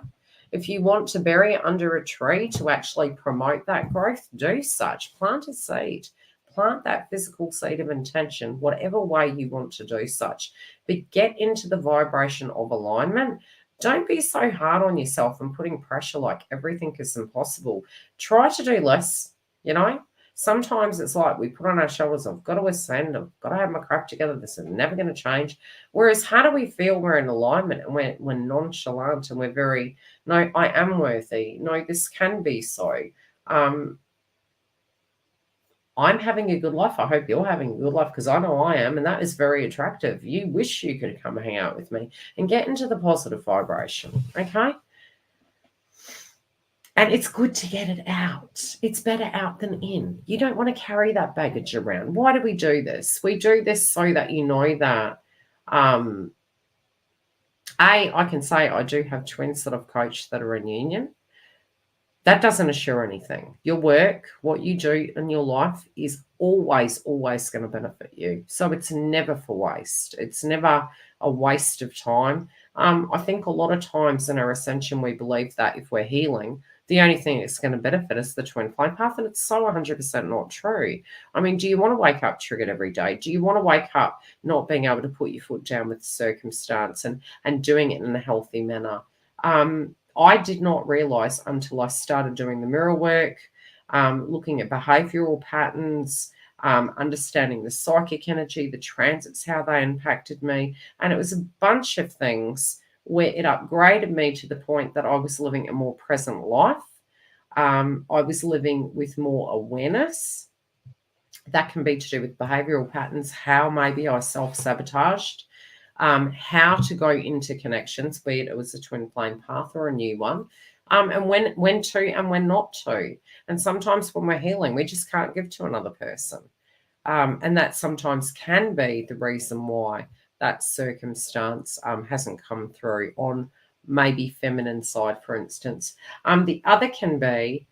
If you want to bury it under a tree to actually promote that growth, do such. Plant a seed. Plant that physical seed of intention, whatever way you want to do such. But get into the vibration of alignment. Don't be so hard on yourself and putting pressure like everything is impossible. Try to do less, Sometimes it's like we put on our shoulders, I've got to ascend, I've got to have my crap together, this is never going to change. Whereas how do we feel we're in alignment and we're nonchalant and we're very, no, I am worthy. No, this can be so. I'm having a good life. I hope you're having a good life, because I know I am, and that is very attractive. You wish you could come hang out with me and get into the positive vibration, okay? And it's good to get it out. It's better out than in. You don't want to carry that baggage around. Why do we do this? We do this so that you know that, I can say I do have twins that I've coached that are in union. That doesn't assure anything. Your work, what you do in your life is always going to benefit you. So it's never for waste. It's never a waste of time. I think a lot of times in our ascension, we believe that if we're healing, the only thing that's going to benefit us is the twin flame path, and it's so 100% not true. I mean, do you want to wake up triggered every day? Do you want to wake up not being able to put your foot down with circumstance and doing it in a healthy manner? I did not realize until I started doing the mirror work, looking at behavioral patterns, understanding the psychic energy, the transits, how they impacted me. And it was a bunch of things where it upgraded me to the point that I was living a more present life. I was living with more awareness. That can be to do with behavioral patterns, how maybe I self-sabotaged, how to go into connections, be it was a twin flame path or a new one, and when to and when not to. And sometimes when we're healing, we just can't give to another person. And that sometimes can be the reason why that circumstance hasn't come through on maybe feminine side, for instance. The other can be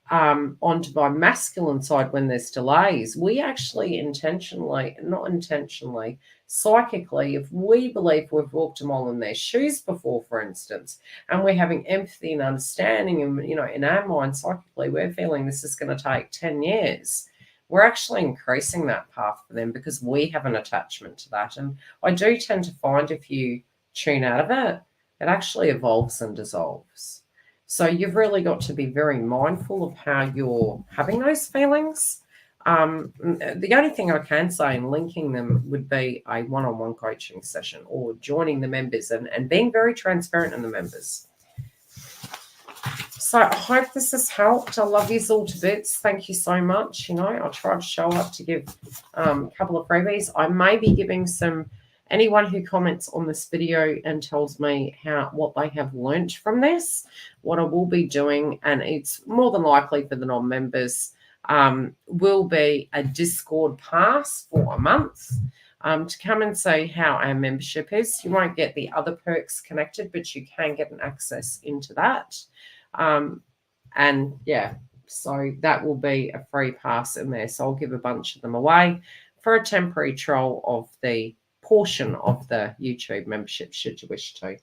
on divine masculine side when there's delays. We actually not intentionally, psychically, if we believe we've walked a mile in their shoes before, for instance, and we're having empathy and understanding, and in our mind psychically we're feeling this is going to take 10 years, we're actually increasing that path for them because we have an attachment to that. And I do tend to find if you tune out of it, it actually evolves and dissolves. So you've really got to be very mindful of how you're having those feelings. The only thing I can say in linking them would be a one-on-one coaching session or joining the members and being very transparent in the members. So I hope this has helped. I love you all to bits. Thank you so much. I try to show up to give a couple of freebies. I may be giving anyone who comments on this video and tells me what they have learnt from this, what I will be doing, and it's more than likely for the non-members, will be a Discord pass for a month to come and see how our membership is. You won't get the other perks connected, but you can get an access into that. And yeah, so that will be a free pass in there. So I'll give a bunch of them away for a temporary trial of the portion of the YouTube membership, should you wish to.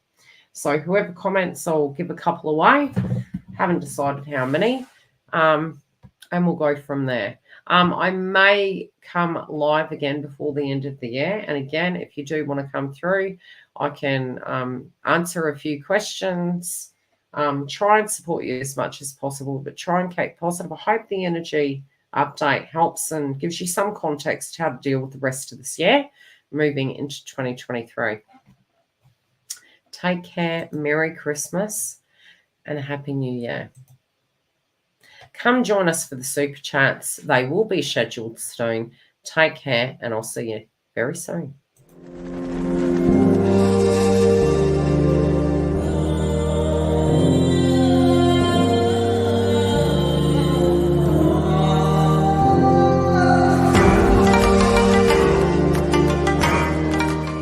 So whoever comments, I'll give a couple away. Haven't decided how many, and we'll go from there. I may come live again before the end of the year, and again, if you do want to come through, I can answer a few questions, try and support you as much as possible, but try and keep positive. I hope the energy update helps and gives you some context how to deal with the rest of this year, moving into 2023. Take care, Merry Christmas, and a Happy New Year. Come join us for the super chats. They will be scheduled soon. Take care, and I'll see you very soon.